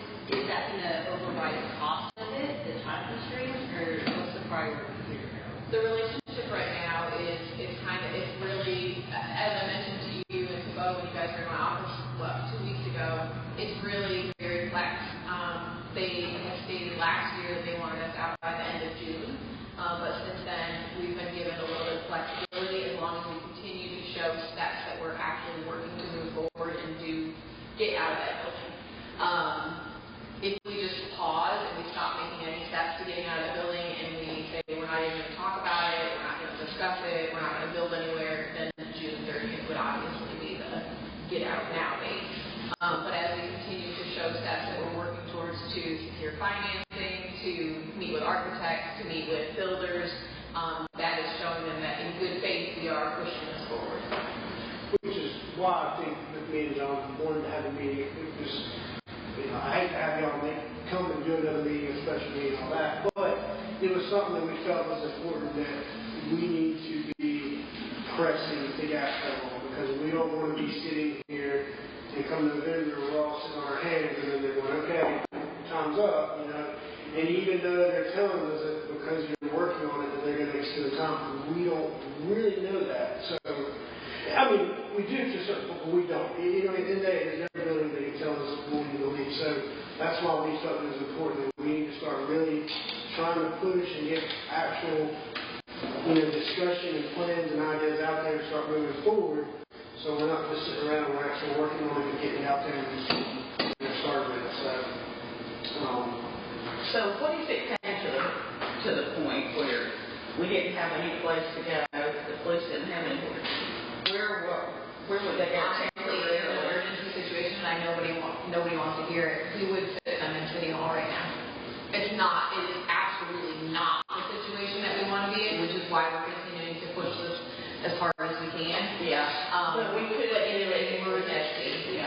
that going to override the cost of it, the time constraints, or what's the priority here? The relationship right now is it's really, as I mentioned to you and to Bo when you guys were in my office, 2 weeks ago, it's really very flex. They had stated last year that they wanted us out by the end of June. that's it, we're not gonna build anywhere, then June 30th would obviously be the get out now date. But as we continue to show steps that we're working towards to secure financing, to meet with architects, to meet with builders, that is showing them that in good faith we are pushing this forward. Which is why I think that me and John wanted to have a meeting. It was, I hate to have y'all come and do another meeting, a special meeting, all that, but it was something that we felt was important that we need to be pressing the gas pedal on, because we don't want to be sitting here and come November, we're all sitting on our hands, and then they're going, okay, time's up, And even though they're telling us that because you're working on it, that they're going to extend the time, we don't really know that. So, I mean, we do to a certain point, but we don't. At the end of the day, there's never really they can tell us what we believe. So that's why we felt it was important that we need to start really trying to push and get actual, discussion and plans and ideas out there and start moving forward. So we're not just sitting around, we're actually working on it and getting it out there and start with it. So what if it came to the point where we didn't have any place to go, the police didn't have anywhere? Where would they go? Honestly, in an emergency situation, nobody wants to hear it. We would sit in a city hall right now. It is absolutely not the situation that we want to be in, which is why we're continuing to push this as hard as we can. Yeah. But we could, in an emergency,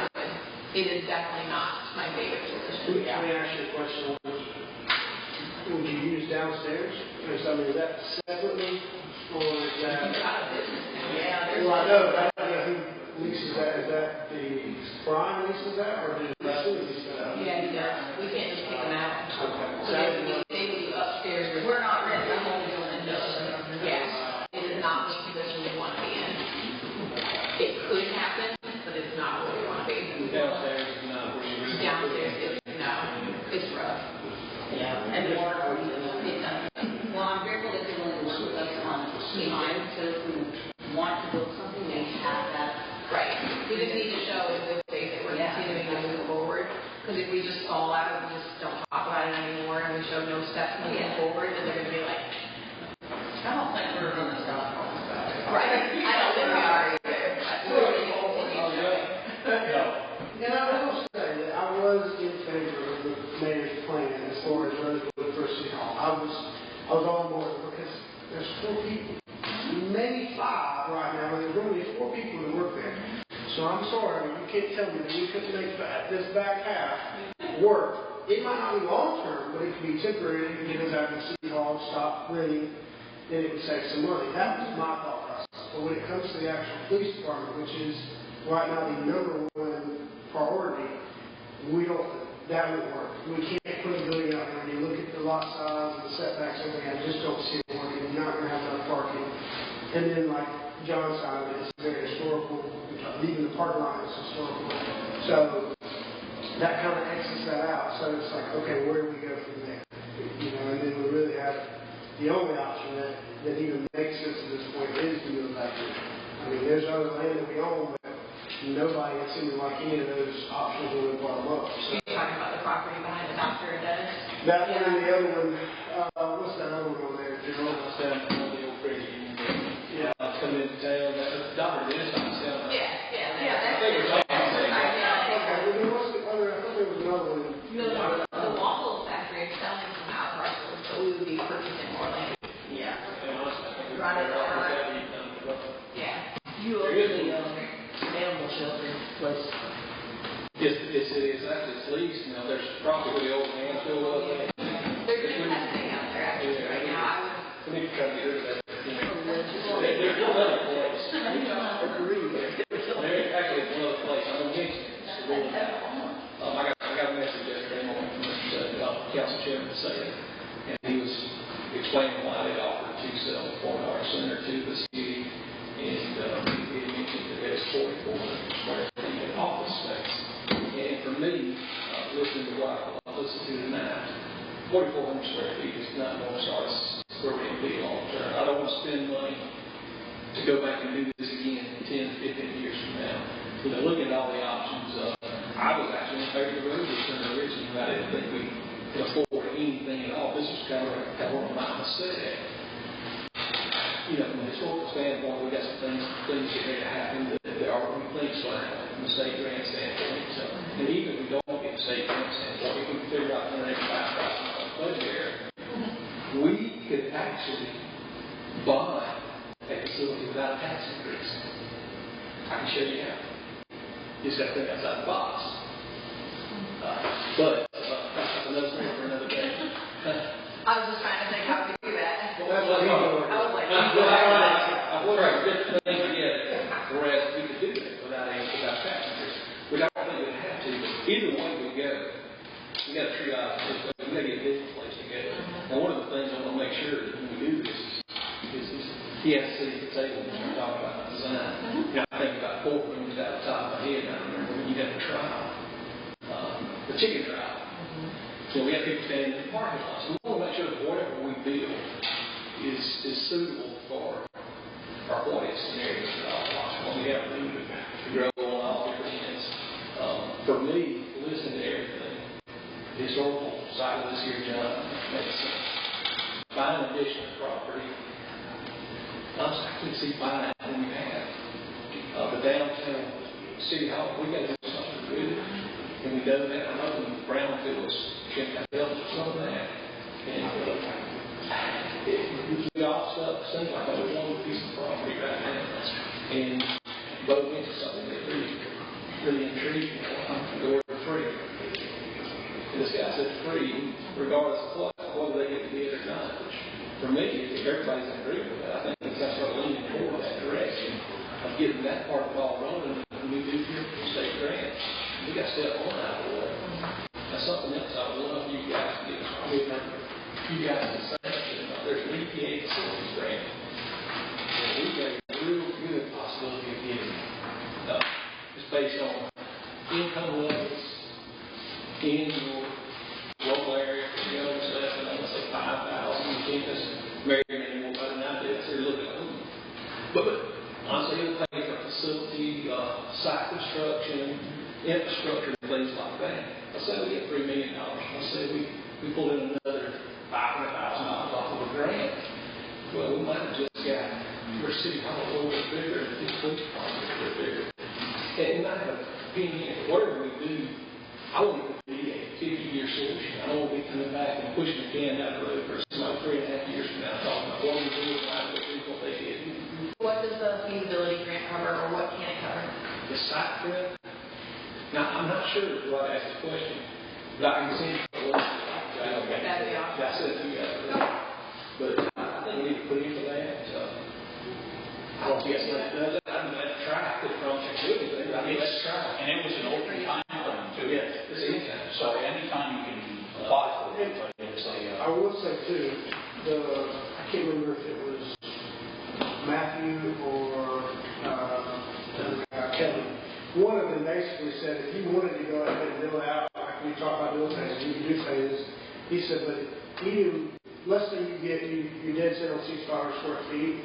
it is definitely not my favorite solution. Let me ask you a question. Would you use downstairs? Is that separately, or is that? It's out of business now. Yeah, Well, I know, but I don't know who leases that. Is that the Brian leases that, or does the city lease that? Yeah, he does. We can't just kick them out. Okay. So they would be upstairs. We're not renting the whole building. Yeah, it is not the position we want to be in. It could happen, but it's not where we want to be. Downstairs is not where you really. Downstairs is, no, it's rough. Yeah. And the water. Well, I'm grateful that you're willing to work with us on time, so if we want to build something, we have that. Right. We just need to show in good faith that we're continuing to move forward. Because if we just stall out and just don't talk about it anymore and we show no steps moving forward, then they're going to be like, I don't think we're going to stop talking about it. right. I don't think we are either. And I will say that I was in favor of the mayor's plan as far as Rosewood versus City Hall. I was on board because there's 4 people, maybe 5 right now, and there's only 4 people that work there. So I'm sorry, you can't tell me that we couldn't make this back half work. It might not be long term, but it could be temporary. It could get us out of the City Hall, stop renting, then it would save some money. That was my thought process. But when it comes to the actual police department, which is right now the number 1 priority, that won't work. We can't put a building out there. When you look at the lot size and the setbacks, everything, I just don't see it working. You're not going to have enough parking. And then, like John's side of it, it's very historical. Even the parking lot is historical. So that kind of exits that out. So it's like, okay, where do we go from there? And then we really have the only option that even makes sense at this point is to move back here. I mean, there's other land that we own, but nobody has seemed like any of those options when we brought them up. So. You're talking about the property behind the doctor and dentist? That one and the other one, what's that other one on there, Gerald? It's down in the old crazy union. Yeah. Come into town, that's Dr. Dennis, I'm selling. Yeah. I think we're talking about the same thing. Okay, what's the other, I thought there was another one. The waffle factory is selling some out parcels, so we would be purchasing more land. Yeah. Right at the front. Yeah. You own the animal shelter place. Yes, it is. It's leased. There's probably the old landfill up there. They're doing testing out there actually right now. We need to try to get rid of that. There's one other place. Actually, it's another place. I'm going to mention it. I got a message yesterday morning from the council chairman saying, and he was explaining why they offered to sell the $4 center to the city, and he mentioned that there's 4,400 square feet of office space. And for me, listening to what I listened to tonight, 4,400 square feet is not going to start where we're going to be long term. I don't want to spend money to go back and do this again 10, 15 years from now. Looking at all the options, I was actually in favor of the Rosewood Center originally, but I didn't think we could afford anything at all. This was kind of one of my mistakes. from a historical standpoint, we got some things that need to happen that are things going to happen from a state grant standpoint. So, and even if we don't get a state grant standpoint, if we can figure out $185,000 budget area, we could actually buy a facility without a tax increase. I can show you how. You just got to think outside the box. But that's another story for another day. I was just trying to think how to do that. That's what I was like, I was trying to get the thing together, whereas we could do that without tax increase, which I don't think we'd have to. But either way we go, we got to triage this. We got to get this place together. And one of the things I want to make sure that when we do this is he has to sit at the table and start talking about design. I think about courtrooms out the top of my head. I remember when you had the trial, the chicken trial. So we have people standing in the parking lot. So we want to make sure that whatever we build is suitable for our audience scenarios that all watch. What we have to do to grow on all different ends. For me, listening to everything, the historical side of this here, John, makes sense. Buying additional property, honestly, I can see buying it when we have. The downtown city hall, we got to do something good. And we know that. I know the brownfields can help with some of that. And we all seems like I would want a piece of property right now. And both into something that really intrigued me. The word free. And this guy said free, regardless of whether they get to be it or not. Which, for me, if everybody's in agreement with that, I think that's what leaning toward that direction of getting that part of the ball rolling when we do here for state grants. We got step one out of the way. That's something else I would love you guys to get. You guys to say there's an EPA facilities grant. And we got a real good possibility of getting it's based on income levels in your local area. You know, it's less than, let's say, 5,000 campus. Very many more better than I did. So you're looking at but honestly, it'll pay for facility, site construction, infrastructure, and things like that. Let's say we get $3 million. Let's say we pull in another $500,000 off of a grant. Well, we might have just got your city hall a little bit bigger and this police department a little bit bigger. And I have an opinion, whatever we do, I want it to be a 50-year solution. I don't want to be coming back and pushing the can down the road for 3.5 years from now talking about what we do and why we do what they did. what does the feasibility grant cover, or what can it cover? The site grant? Now, I'm not sure why I asked the question, but I can see That'd be awesome. that's it, you guys. But I think we need to put in for that. I don't guess that does it. I mean, let's try. If we don't do anything, I mean, let's try. And it was an open time frame too. Yeah, it's anytime. So anytime you can apply for it, but it's I will say too, I can't remember if it was Matthew or Kevin. One of them basically said if you wanted to go ahead and build out, like we talk about building things, you can do things. He said, but even, let's say you did set on 6,500 square feet.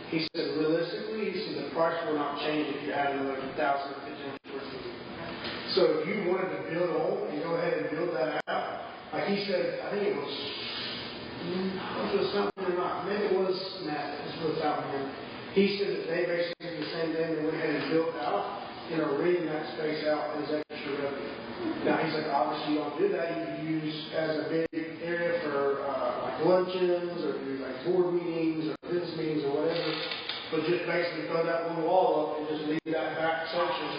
He said, realistically, he said the price will not change if you add another 1,000 or 1,500 square feet. So if you wanted to build on and go ahead and build that out, like he said, I think it was something or not. Maybe it was Matt. This was out here. He said that they basically did the same thing. They went ahead and built out and are renting that space out as extra revenue. Now he's like, obviously you don't do that. You can use as a big area for like luncheons or do like board meetings or business meetings or whatever. But just basically throw that one wall up and just leave that back section.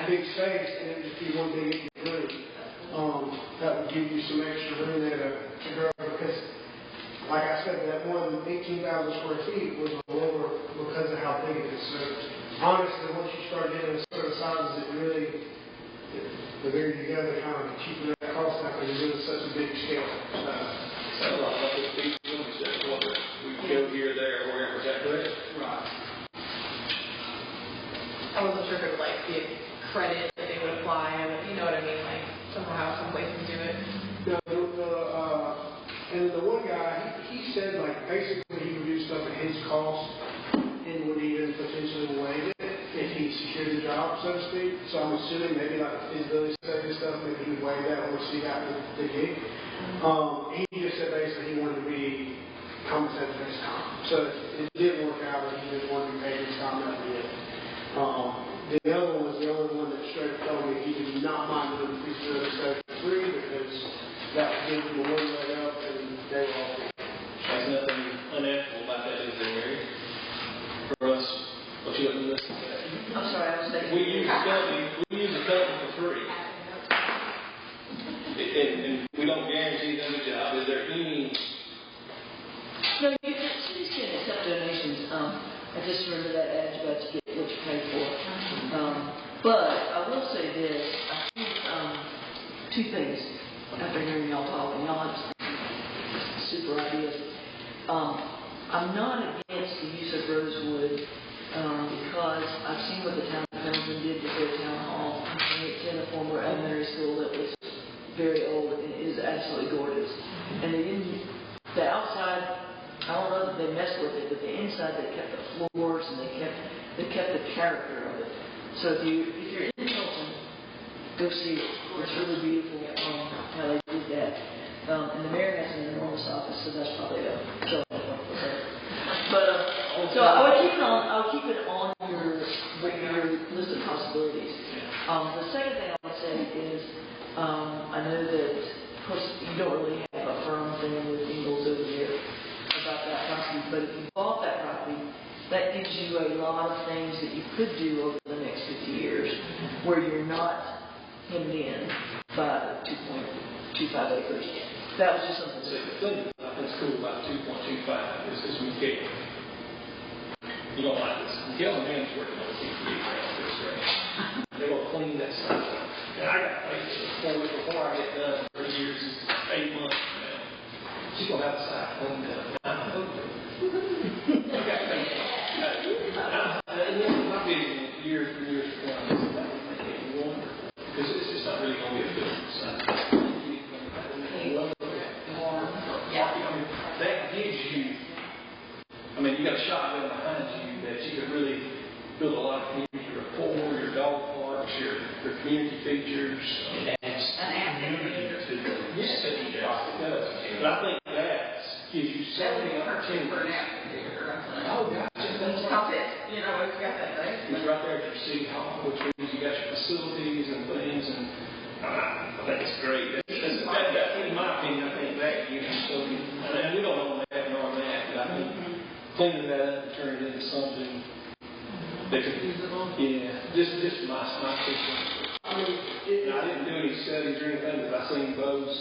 Big space, and it would just be one big room. That would give you some extra room there to grow because, like I said, that more than 18,000 square feet was lower because of how big it is. So honestly, once you start getting a certain sizes, it really, the bigger you go, the kind of cheaper that costs now because you're doing such a big scale. Sounds like those people instead of whether we go here, there, or wherever. Is that correct? Right. I wasn't sure if it would like be a credit that they would apply, but you know what I mean, like somehow some places do it. And the one guy, he said like basically he would do stuff at his cost and would even potentially waive it if he secured the job, so to speak. So I'm assuming maybe like the feasibility study stuff, maybe he would waive that once he got the gig. He just said basically he wanted to be compensated for his time. So it did work out, but he didn't want to pay his time after it. The other one was the only one that straight up told me he did not mind doing the priesthood of section 3 because that would give them a one leg up and they were all good. There's nothing unethical about that, is there, Mary? For us, but you haven't listened to that. I'm sorry, I was thinking. We use a company for free. And we don't guarantee them a job. Is there any? No, cities can accept donations. I just remember that adage about you get what you pay for. But I will say this. I think two things after hearing y'all talk, and y'all have super ideas. I'm not against the use of rosewood because I've seen what the town of Pendleton did with their town hall. And it's in a former elementary school that was very old and is absolutely gorgeous. And they didn't, the outside, I don't know that they messed with it, but the inside they kept the floors and they kept the character of it. So if you're in Pendleton, go see it. It's really beautiful how they did that. And the mayor has an enormous office, so that's probably a show for her. But so I would keep it on your list of possibilities. The second thing I would say is I know that of course you don't really have a firm thing with Ingalls over here about that property, but if you bought that property, that gives you a lot of things that you could do over the next 50 years, where you're not hemmed in by 2.25 acres. That was just something. So the thing I think is cool about 2.25 is we get. You don't like this. Miguel and Man's working on the CPA around this, right? They're going to clean that stuff up. And I got places before I get done, 3 years, 8 months from now. She's going to have the site cleaned up. I'm hoping. Okay. My vision is years and years to come. That would make it wonderful. Because it's not really going to be a business site. That gives you, you got a shotgun behind you that you could really build a lot of community rapport, your dog parks, your community features. An asset. Yes, it does. But I think that gives you so many opportunities. Oh, gosh. Stop it. It's got that thing. It's right there at your city hall, which means you got your facilities and things, and I think it's great. That, in my opinion, I think that gives you so many, and we don't own that nor that, but I think cleaning that up and turning it into something that could, just my sequence. I didn't do any studies or anything, but I seen Bo's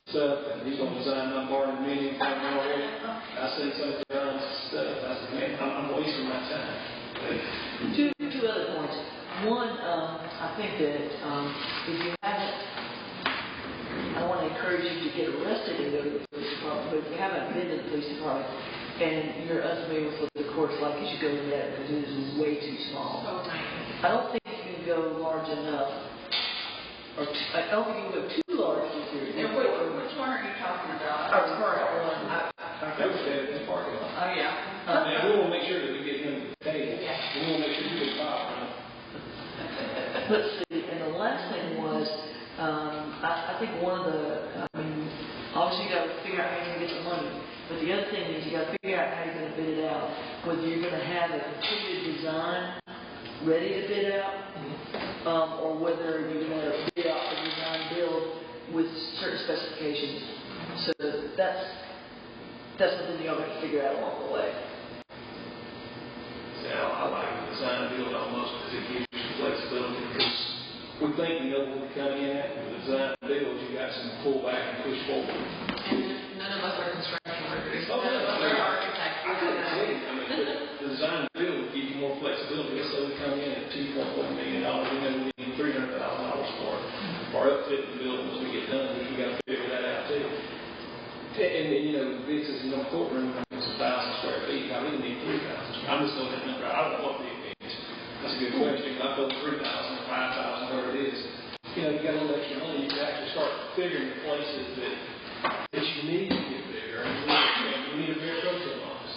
stuff, and he's going to design my barn and mini already. I seen some of the stuff. I said, man, I'm wasting my time. Two other points. One, I think that if you haven't, I want to encourage you to get arrested and go to the police department, but if you haven't been to the police department and you're unfamiliar with what the court's like, you should go to that because it is way too small. I don't think you can go large enough, I don't think you can go too large with your. And which one are you talking about? Our current one. I could say it in the parking lot. Oh, yeah. And we want to make sure that we get him to the table. We want to make sure you get fired. Let's see, and the last thing was, I think one of the, obviously you got to figure out how you're going to get the money, but the other thing is you got to figure out how you're going to bid it out, whether you're going to have a completed design ready to bid out, or whether you're going to bid out the design build with certain specifications. So that's something you'll have to figure out along the way. Yeah, I like the design build almost because it gives you flexibility because we think we know where we're coming in at. With the design build, you got some pull back and push forward. And none of us are construction workers. Oh, None of us are architects. I couldn't tell you. The design build will give you more flexibility. So we come in at $2.1 million. We know we need $300,000 for it. Or upfit the building as we get done. We got to figure that out too. And this is in a courtroom. It's 1,000 square feet. I really need 3,000. I'm just looking at the number. I don't know what big it is. That's a good question. I thought 3,000 or 5,000, whatever it is. You got a little extra money. You can actually start figuring the places that you need to get bigger. You need a bigger protein office.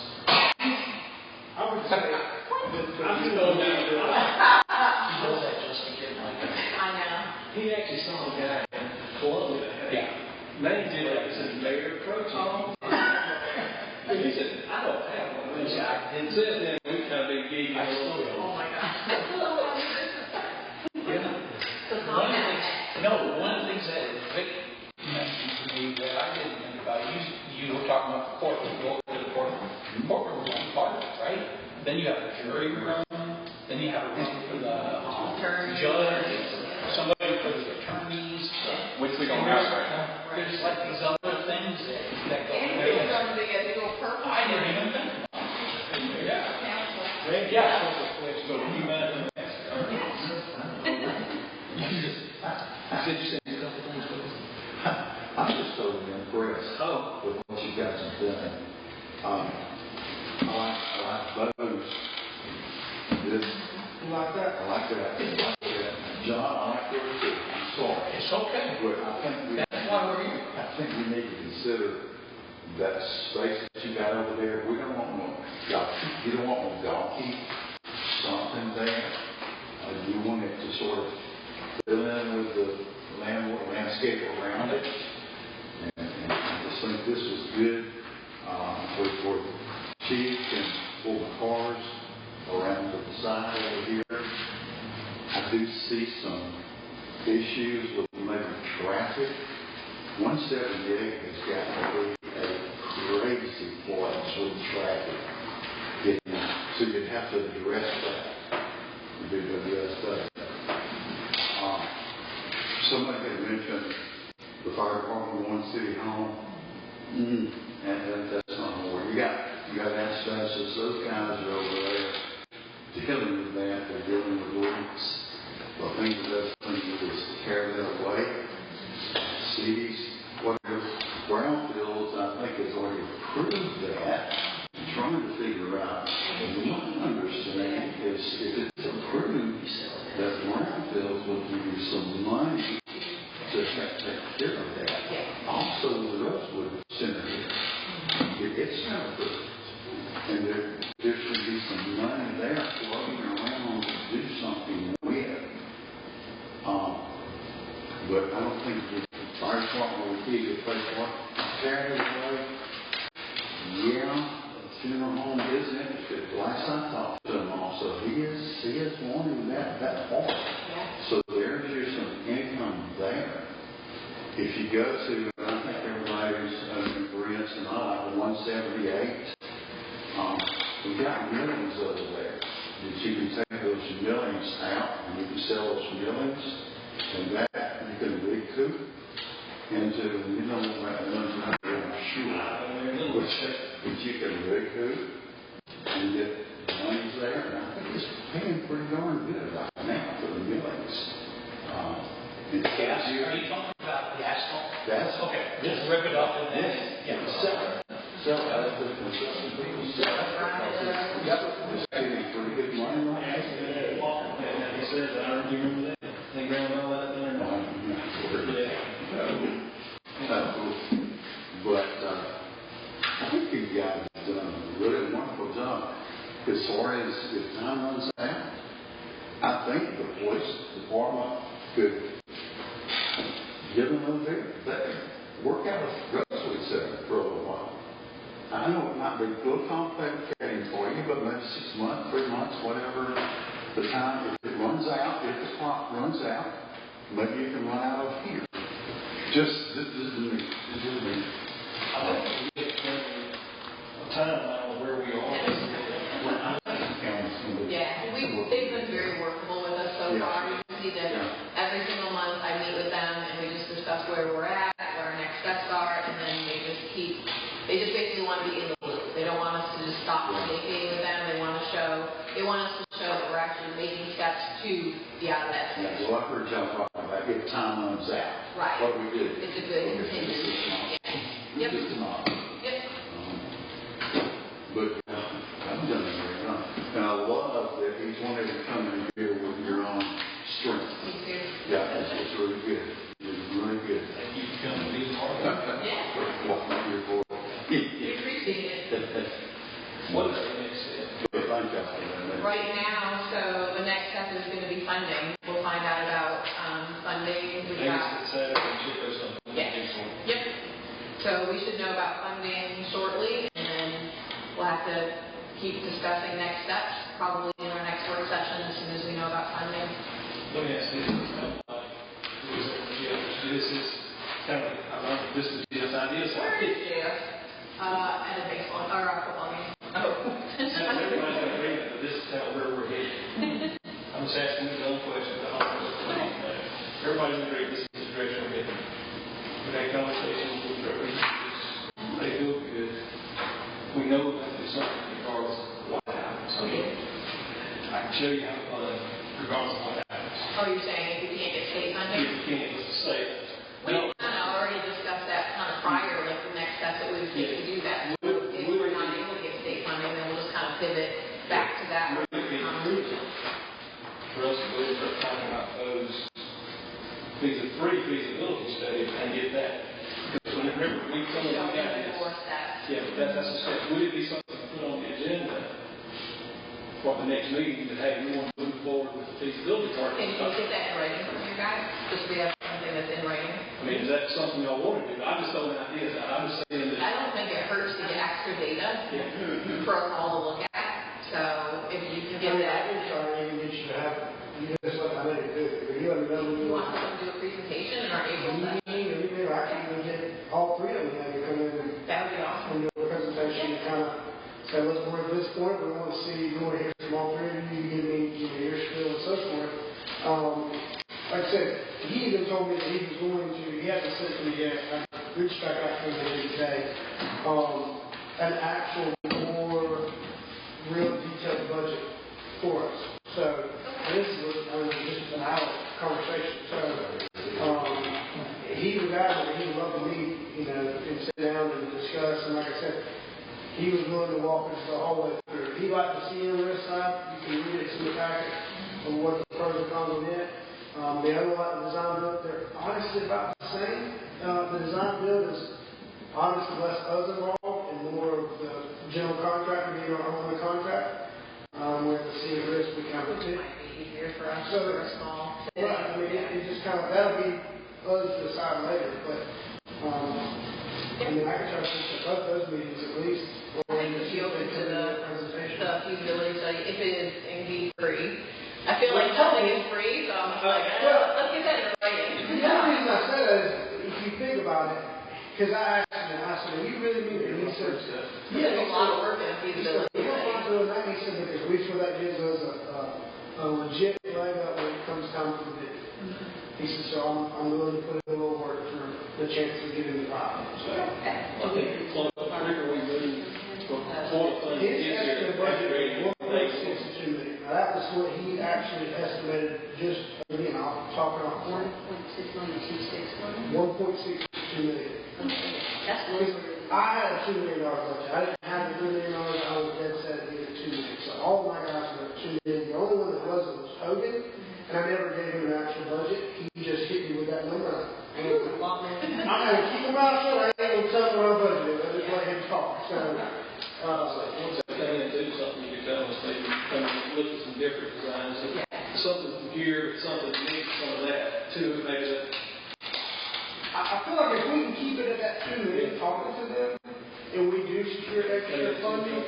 I would say that I'm just going down there. You know that, Justin, didn't I? I know. He actually saw a guy in Columbia. Name did like this mayor protein. And he said, I don't have one. then you have a jury room, then you have a room for the judge, somebody for the attorneys. Which we don't have right now. There's like these other things that go And in it's there. gonna be a dual purpose. I didn't even think about it. Yeah. Council. Yeah. So you met him. You said you said a couple things, but I'm just totally impressed oh, with what you guys have done. I like those. This, You like that? I like that. I like that. John, I like yours too. I'm sorry. It's okay. But I think That's why we're here. I think we need to consider that space that you got over there. We don't want no donkey. You don't want no donkey something there. You want it to sort of fill in with the landscape around it. And I just think this was good for the chief and for the cars around to the side over here. I do see some issues with maybe traffic. 178 has got to be a crazy place with traffic. So you'd have to address that. Somebody had mentioned the fire department, one city hall. And that's not more. You got asbestos. Those guys are over there dealing with that. They're dealing with leaks. I think the best thing to do is to carry that away. Cities, whatever, brownfields, I think has already approved that. I'm trying to figure out. My understanding is if it's approved, that brownfields will give you some money to take care of that. Also, the Rosewood Center here, it's not approved. And there should be some money there floating around to do something with. But I don't think the fire department would be a good place for it. Saturday, yeah, the funeral home is interested. Last I talked to him also, he is wanting that part. So there's just some income there. If you go to, I think everybody's agreeing tonight, 178. We've got millings over there. That you can take those millings out and you can sell those millings, and that you can recoup into, I'm sure, which you can recoup and get monies there. And I think it's paying pretty darn good right now for the millings. Gas, are you talking about the asphalt? That's Okay, just rip it up and then, sell it to the construction people. Yep. It's getting pretty good money right now. he says, I don't remember that. They ground all that there. But I think you guys have done a really wonderful job. As far as if time runs out, I think the police department could give them a bit, work out a Rosewood Center for a little while. I know it might be a little complicated for you, but maybe 6 months, 3 months, whatever the time, if it runs out, if the clock runs out, maybe you can run out of here. This is me. I think we get a timeline of where we are. Yeah, they've been very workable with us so far. You can see that every single month I meet with them and we just discuss where we're at, where our next steps are, and then they just basically want to be in the loop. They don't want us to just stop communicating with them. They want us to show that we're actually making steps to be out of that situation. Well, I heard y'all talking about if time runs out. Right. What do we do? It's a good contingency. Yep. Just an option. Yep. But I'm done here, huh? And I love that each one of you come in here with your own strength. Me too. Yeah, it's really good. It's really good. Thank you for coming to be part of it. Yeah. Walking up here for We appreciate it. What is the next step? Thank you for that. Right now, so the next step is going to be funding. We'll find out about funding. We've got, Yep. So we should know about funding shortly, and then we'll have to keep discussing next steps, probably in our next work session as soon as we know about funding. Let me ask you this is kind of, I don't know if this is Jeff's idea. So Where is Jeff? At a baseball or a football game. Oh. everybody's got to read everybody's agreed this is the direction we're heading. We had conversations with representatives, they feel good. We know that there's something regardless of what happens. I mean, I can show you how to fund regardless of what happens. Oh, you're saying if you can't get state funding? If you can't, let's say, We kind of already discussed that kind of prior, like the next step that we would take to do that. So if we're not able to get state funding, then we'll just kind of pivot back to that. for us to go and start talking about those feasibility studies and get that. Because remember, we told them we got this. Yeah, but that's a step. Would it be something to put on the agenda for the next meeting that, hey, we want to move forward with the feasibility part? Can you get that in writing from you guys? Just so we have something that's in writing? I mean, is that something y'all want to do? I'm just throwing ideas out. I'm just saying that. I don't think it hurts to get extra data for us all to look at. So if you can get I that, can try to get you to have, you just let me know you do it. If you let me know you want us to do a presentation in our April session? anything, I can get all three of them to come in That would be awesome. and do a presentation and kind of say, let's work at this point. We want to see, we want to hear from all three of you. You give me your spiel and so forth. Like I said, he even told me that he was going to, he hasn't sent to me yet, I reached back out to him today, an actual more real detailed budget for us. So, and this was just an hour conversation. So, he was out and he would love to meet, and sit down and discuss. And like I said, he was willing to walk us the whole way through. He liked to see on this side. You can read it in the packet of what the pros and cons of it. The other one, the design build, they're honestly about the same. The design build is honestly less us involved and more of the general contractor being our own contract. Where the sea of risk we kind of do. Might be easier for us So, for a small. right, I mean, it just kind of, that'll be us to decide later, but, I mean, I can try to push both those meetings at least. I think if you open to the feasibility study, if it is indeed free. I feel like nothing is free, so I'm like, let's get that in writing. The only reason I said that is, if you think about it, because I asked him, are you really mean it? And he said, There's a lot of work in a he said, feasibility we're study. not doing that. He said, because we feel that gives us a legit leg up when it comes time to the bid. He said, so I'm willing to put in a little work for the chance of getting the product. So, I think the quicker we move before the funding his gets here, estimate budget after was $1.62 million. Now, that was what he actually estimated, just, again, I'm talking off point, 1.6 million, 261. $1.62 million. That's lower. I had a $2 million budget. I didn't have a $3 million. I was dead set to get $2 million. So all my guys were at $2 million. The only one that wasn't was Hogan, and I never gave him an actual budget. He just hit me with that number. I'm going to keep him out shut. I ain't going to tell him what I budgeted. I just let him talk. So, once they come in and do something, you can tell us they can come and look at some different designs. Something from here, something needs some of that too. Maybe that. I feel like if we can keep it at that $2 million, talking to them, and we do secure extra funding,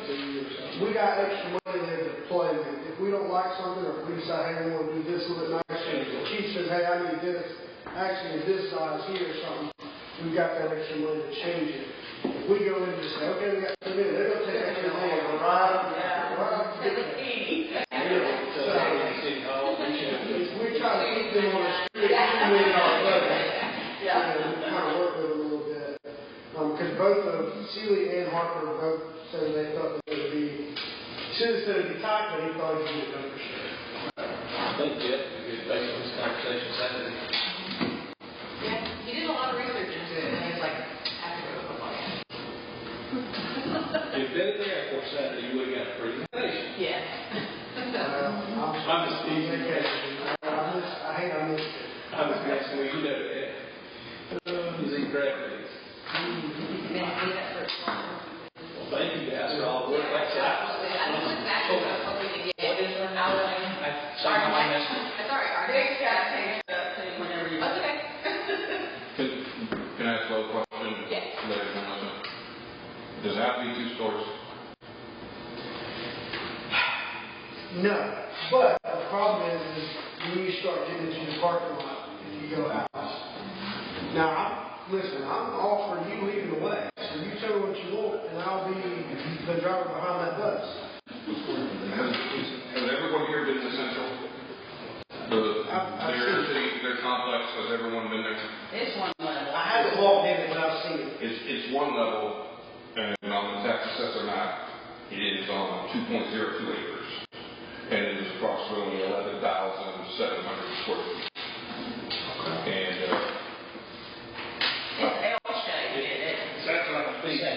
we got extra money there to play with. If we don't like something, or if we decide, hey, we want to do this a little bit nicer, if the chief says, hey, I need this, actually this size here or something, we've got that extra money to change it. If we go in and just say, okay, we got $2 million, they're going to take extra money and right up to we try to keep them on a strict $2 million budget. Kind of work with them a little bit. Because both of Seeley and Harper both said they thought it would be, should have said it would be tight, but he thought he could get it done for sure. I think Jeff would be based on this conversation Saturday. Yeah, he did a lot of research into it, and he was like, I have to go to a football game. If you'd been at the airport Saturday, you would have got a presentation. Yeah. I'm just teasing. I missed it. I was asking where you know that. He's in graphics. Well, thank you guys for all the work. Like I said, I know exactly what I was hoping to get. What is her outline? Sorry, I Mike. missed it. Sorry, our next guy takes Whenever you. That's okay. Can I ask a little question? Yes. Ladies and gentlemen? Does it have to be 2 stores? No, but the problem is when you start getting into the parking lot and you go out. Now, listen, I'm all for you leading the way. So you tell me what you want, and I'll be the driver behind that bus. Has everyone here been to Central? Their city, their complex, has everyone been there? It's one level. I haven't walked in it, but I've seen it. It's one level, and on the tax assessor map, it is on 2.02 acres. And it is approximately 11,700 square feet. And, It's L-shaped, It's actually like a big. yeah.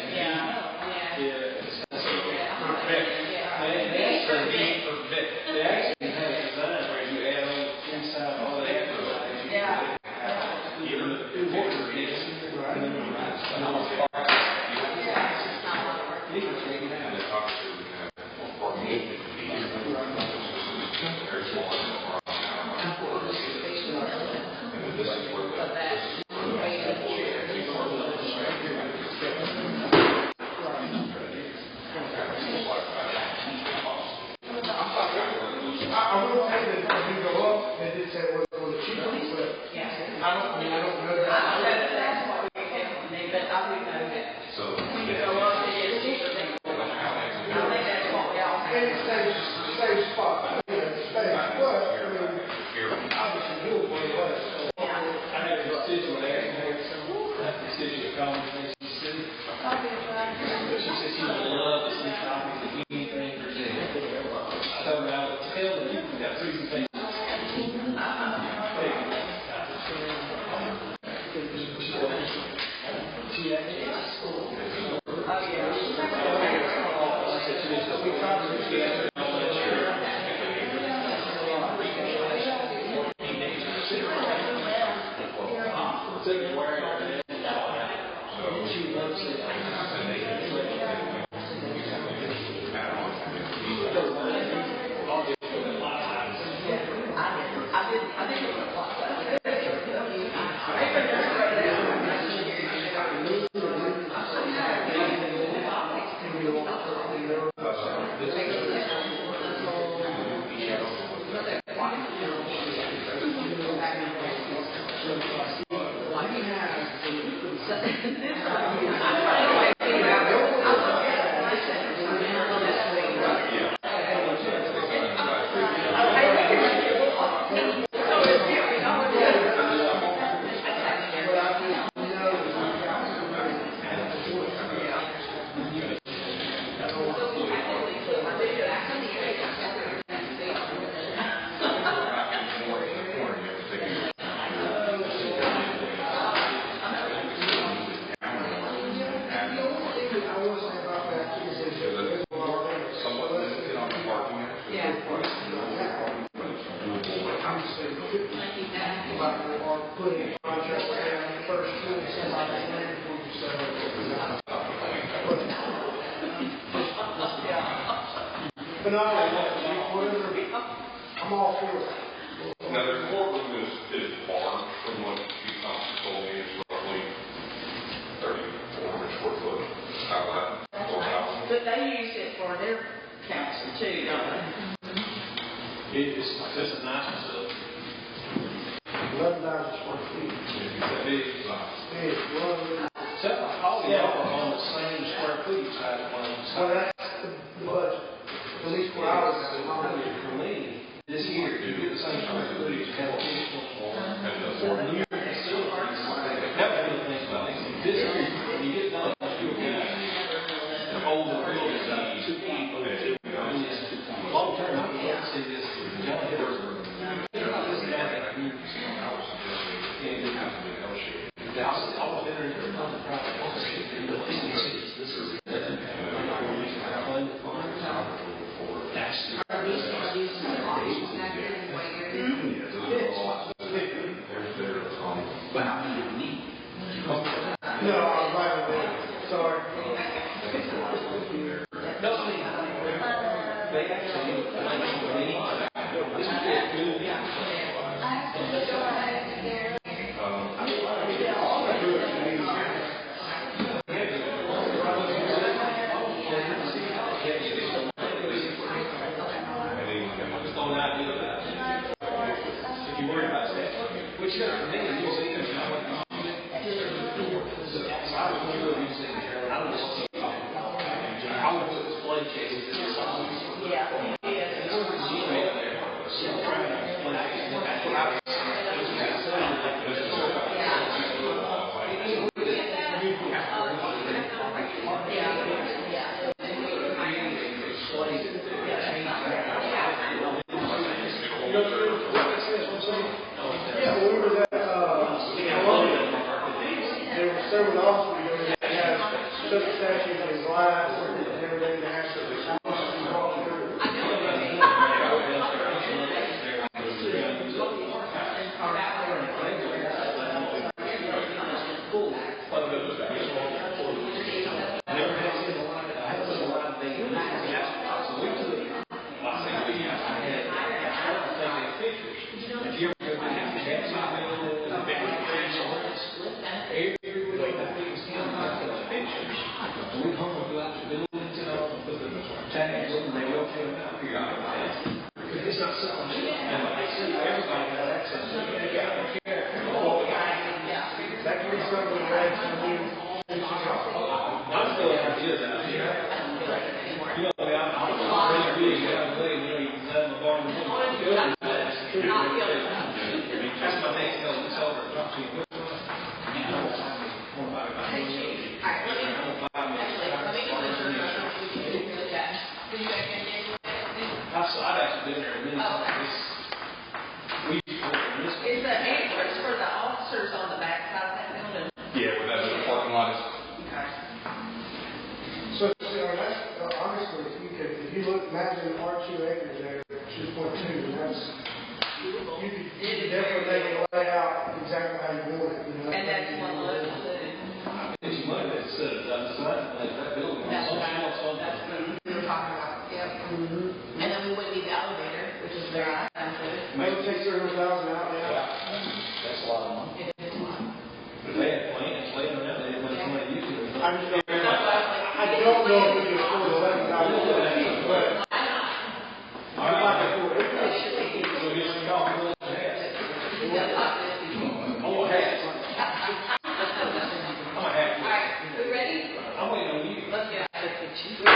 They actually have a design where you add on inside all the exercise. Yeah. Even the water is. and then obviously we have parking. There's one around now. And this is where I will say that if you go up, they did say it was a little cheaper, but I don't know that. That's what we get from them, but I do know that. So When you go up, it is cheaper than. I think that's what we all And have. it stays spot, it stays, but, I mean, obviously you'll work less. I had a constituent ask me, that constituent called me, she said, she would love to see copies of anything presented. I told her I would tell them you got presentations. But no, whatever, I'm all for it. now their courtroom is large from what you told me, it's roughly 3,400 square foot outlet courthouse. But they use it for their council too, don't they? It's a nice facility. 11,000 square feet. It's big. Hey, well, So all the are on the same square footage side of one. so that's the budget. At least where I was at, my money. For me, this year, you get the same square footage as for new facilities. That was the thing about it. This year, when you get done, you'll get the older buildings out 2.02. Long term, I would love to see this. John Edwards. This is that community center. I was entering into a private partnership. This is No, I'm right with it. Sorry. They actually, this is good. If you worry about that, which you got to think of museums, you know what you outside of the museum, I would put display cases in your office. Yeah. She'll try to display cases. That's what I was saying. you go through, what makes sense, what I'm saying? Yeah, when we was at, Columbia, there were several offices that had such statues and glass and everything, they had to walk through. Is the entrance for the officers on the back side of that building? Yeah, where that little parking lot is. So, that's, honestly, if you look, imagine R2 acres there, 2.2, and that's, you could definitely make it lay out exactly how you want it, you know. And that's one level too. It's money that's set up, that building. That's what we were talking about, yep. And then we wouldn't need the elevator, which is very expensive. Maybe take 7,000 out, yeah. That's a lot of money. It is a lot. But they had plans, they didn't want somebody to use it. I just don't know, I don't know if we can afford 11,000, but I'd like to afford it. So get some coffee. Oh, hats. I'm a hat. All right, we ready? I'm waiting on you. Let's get out of this.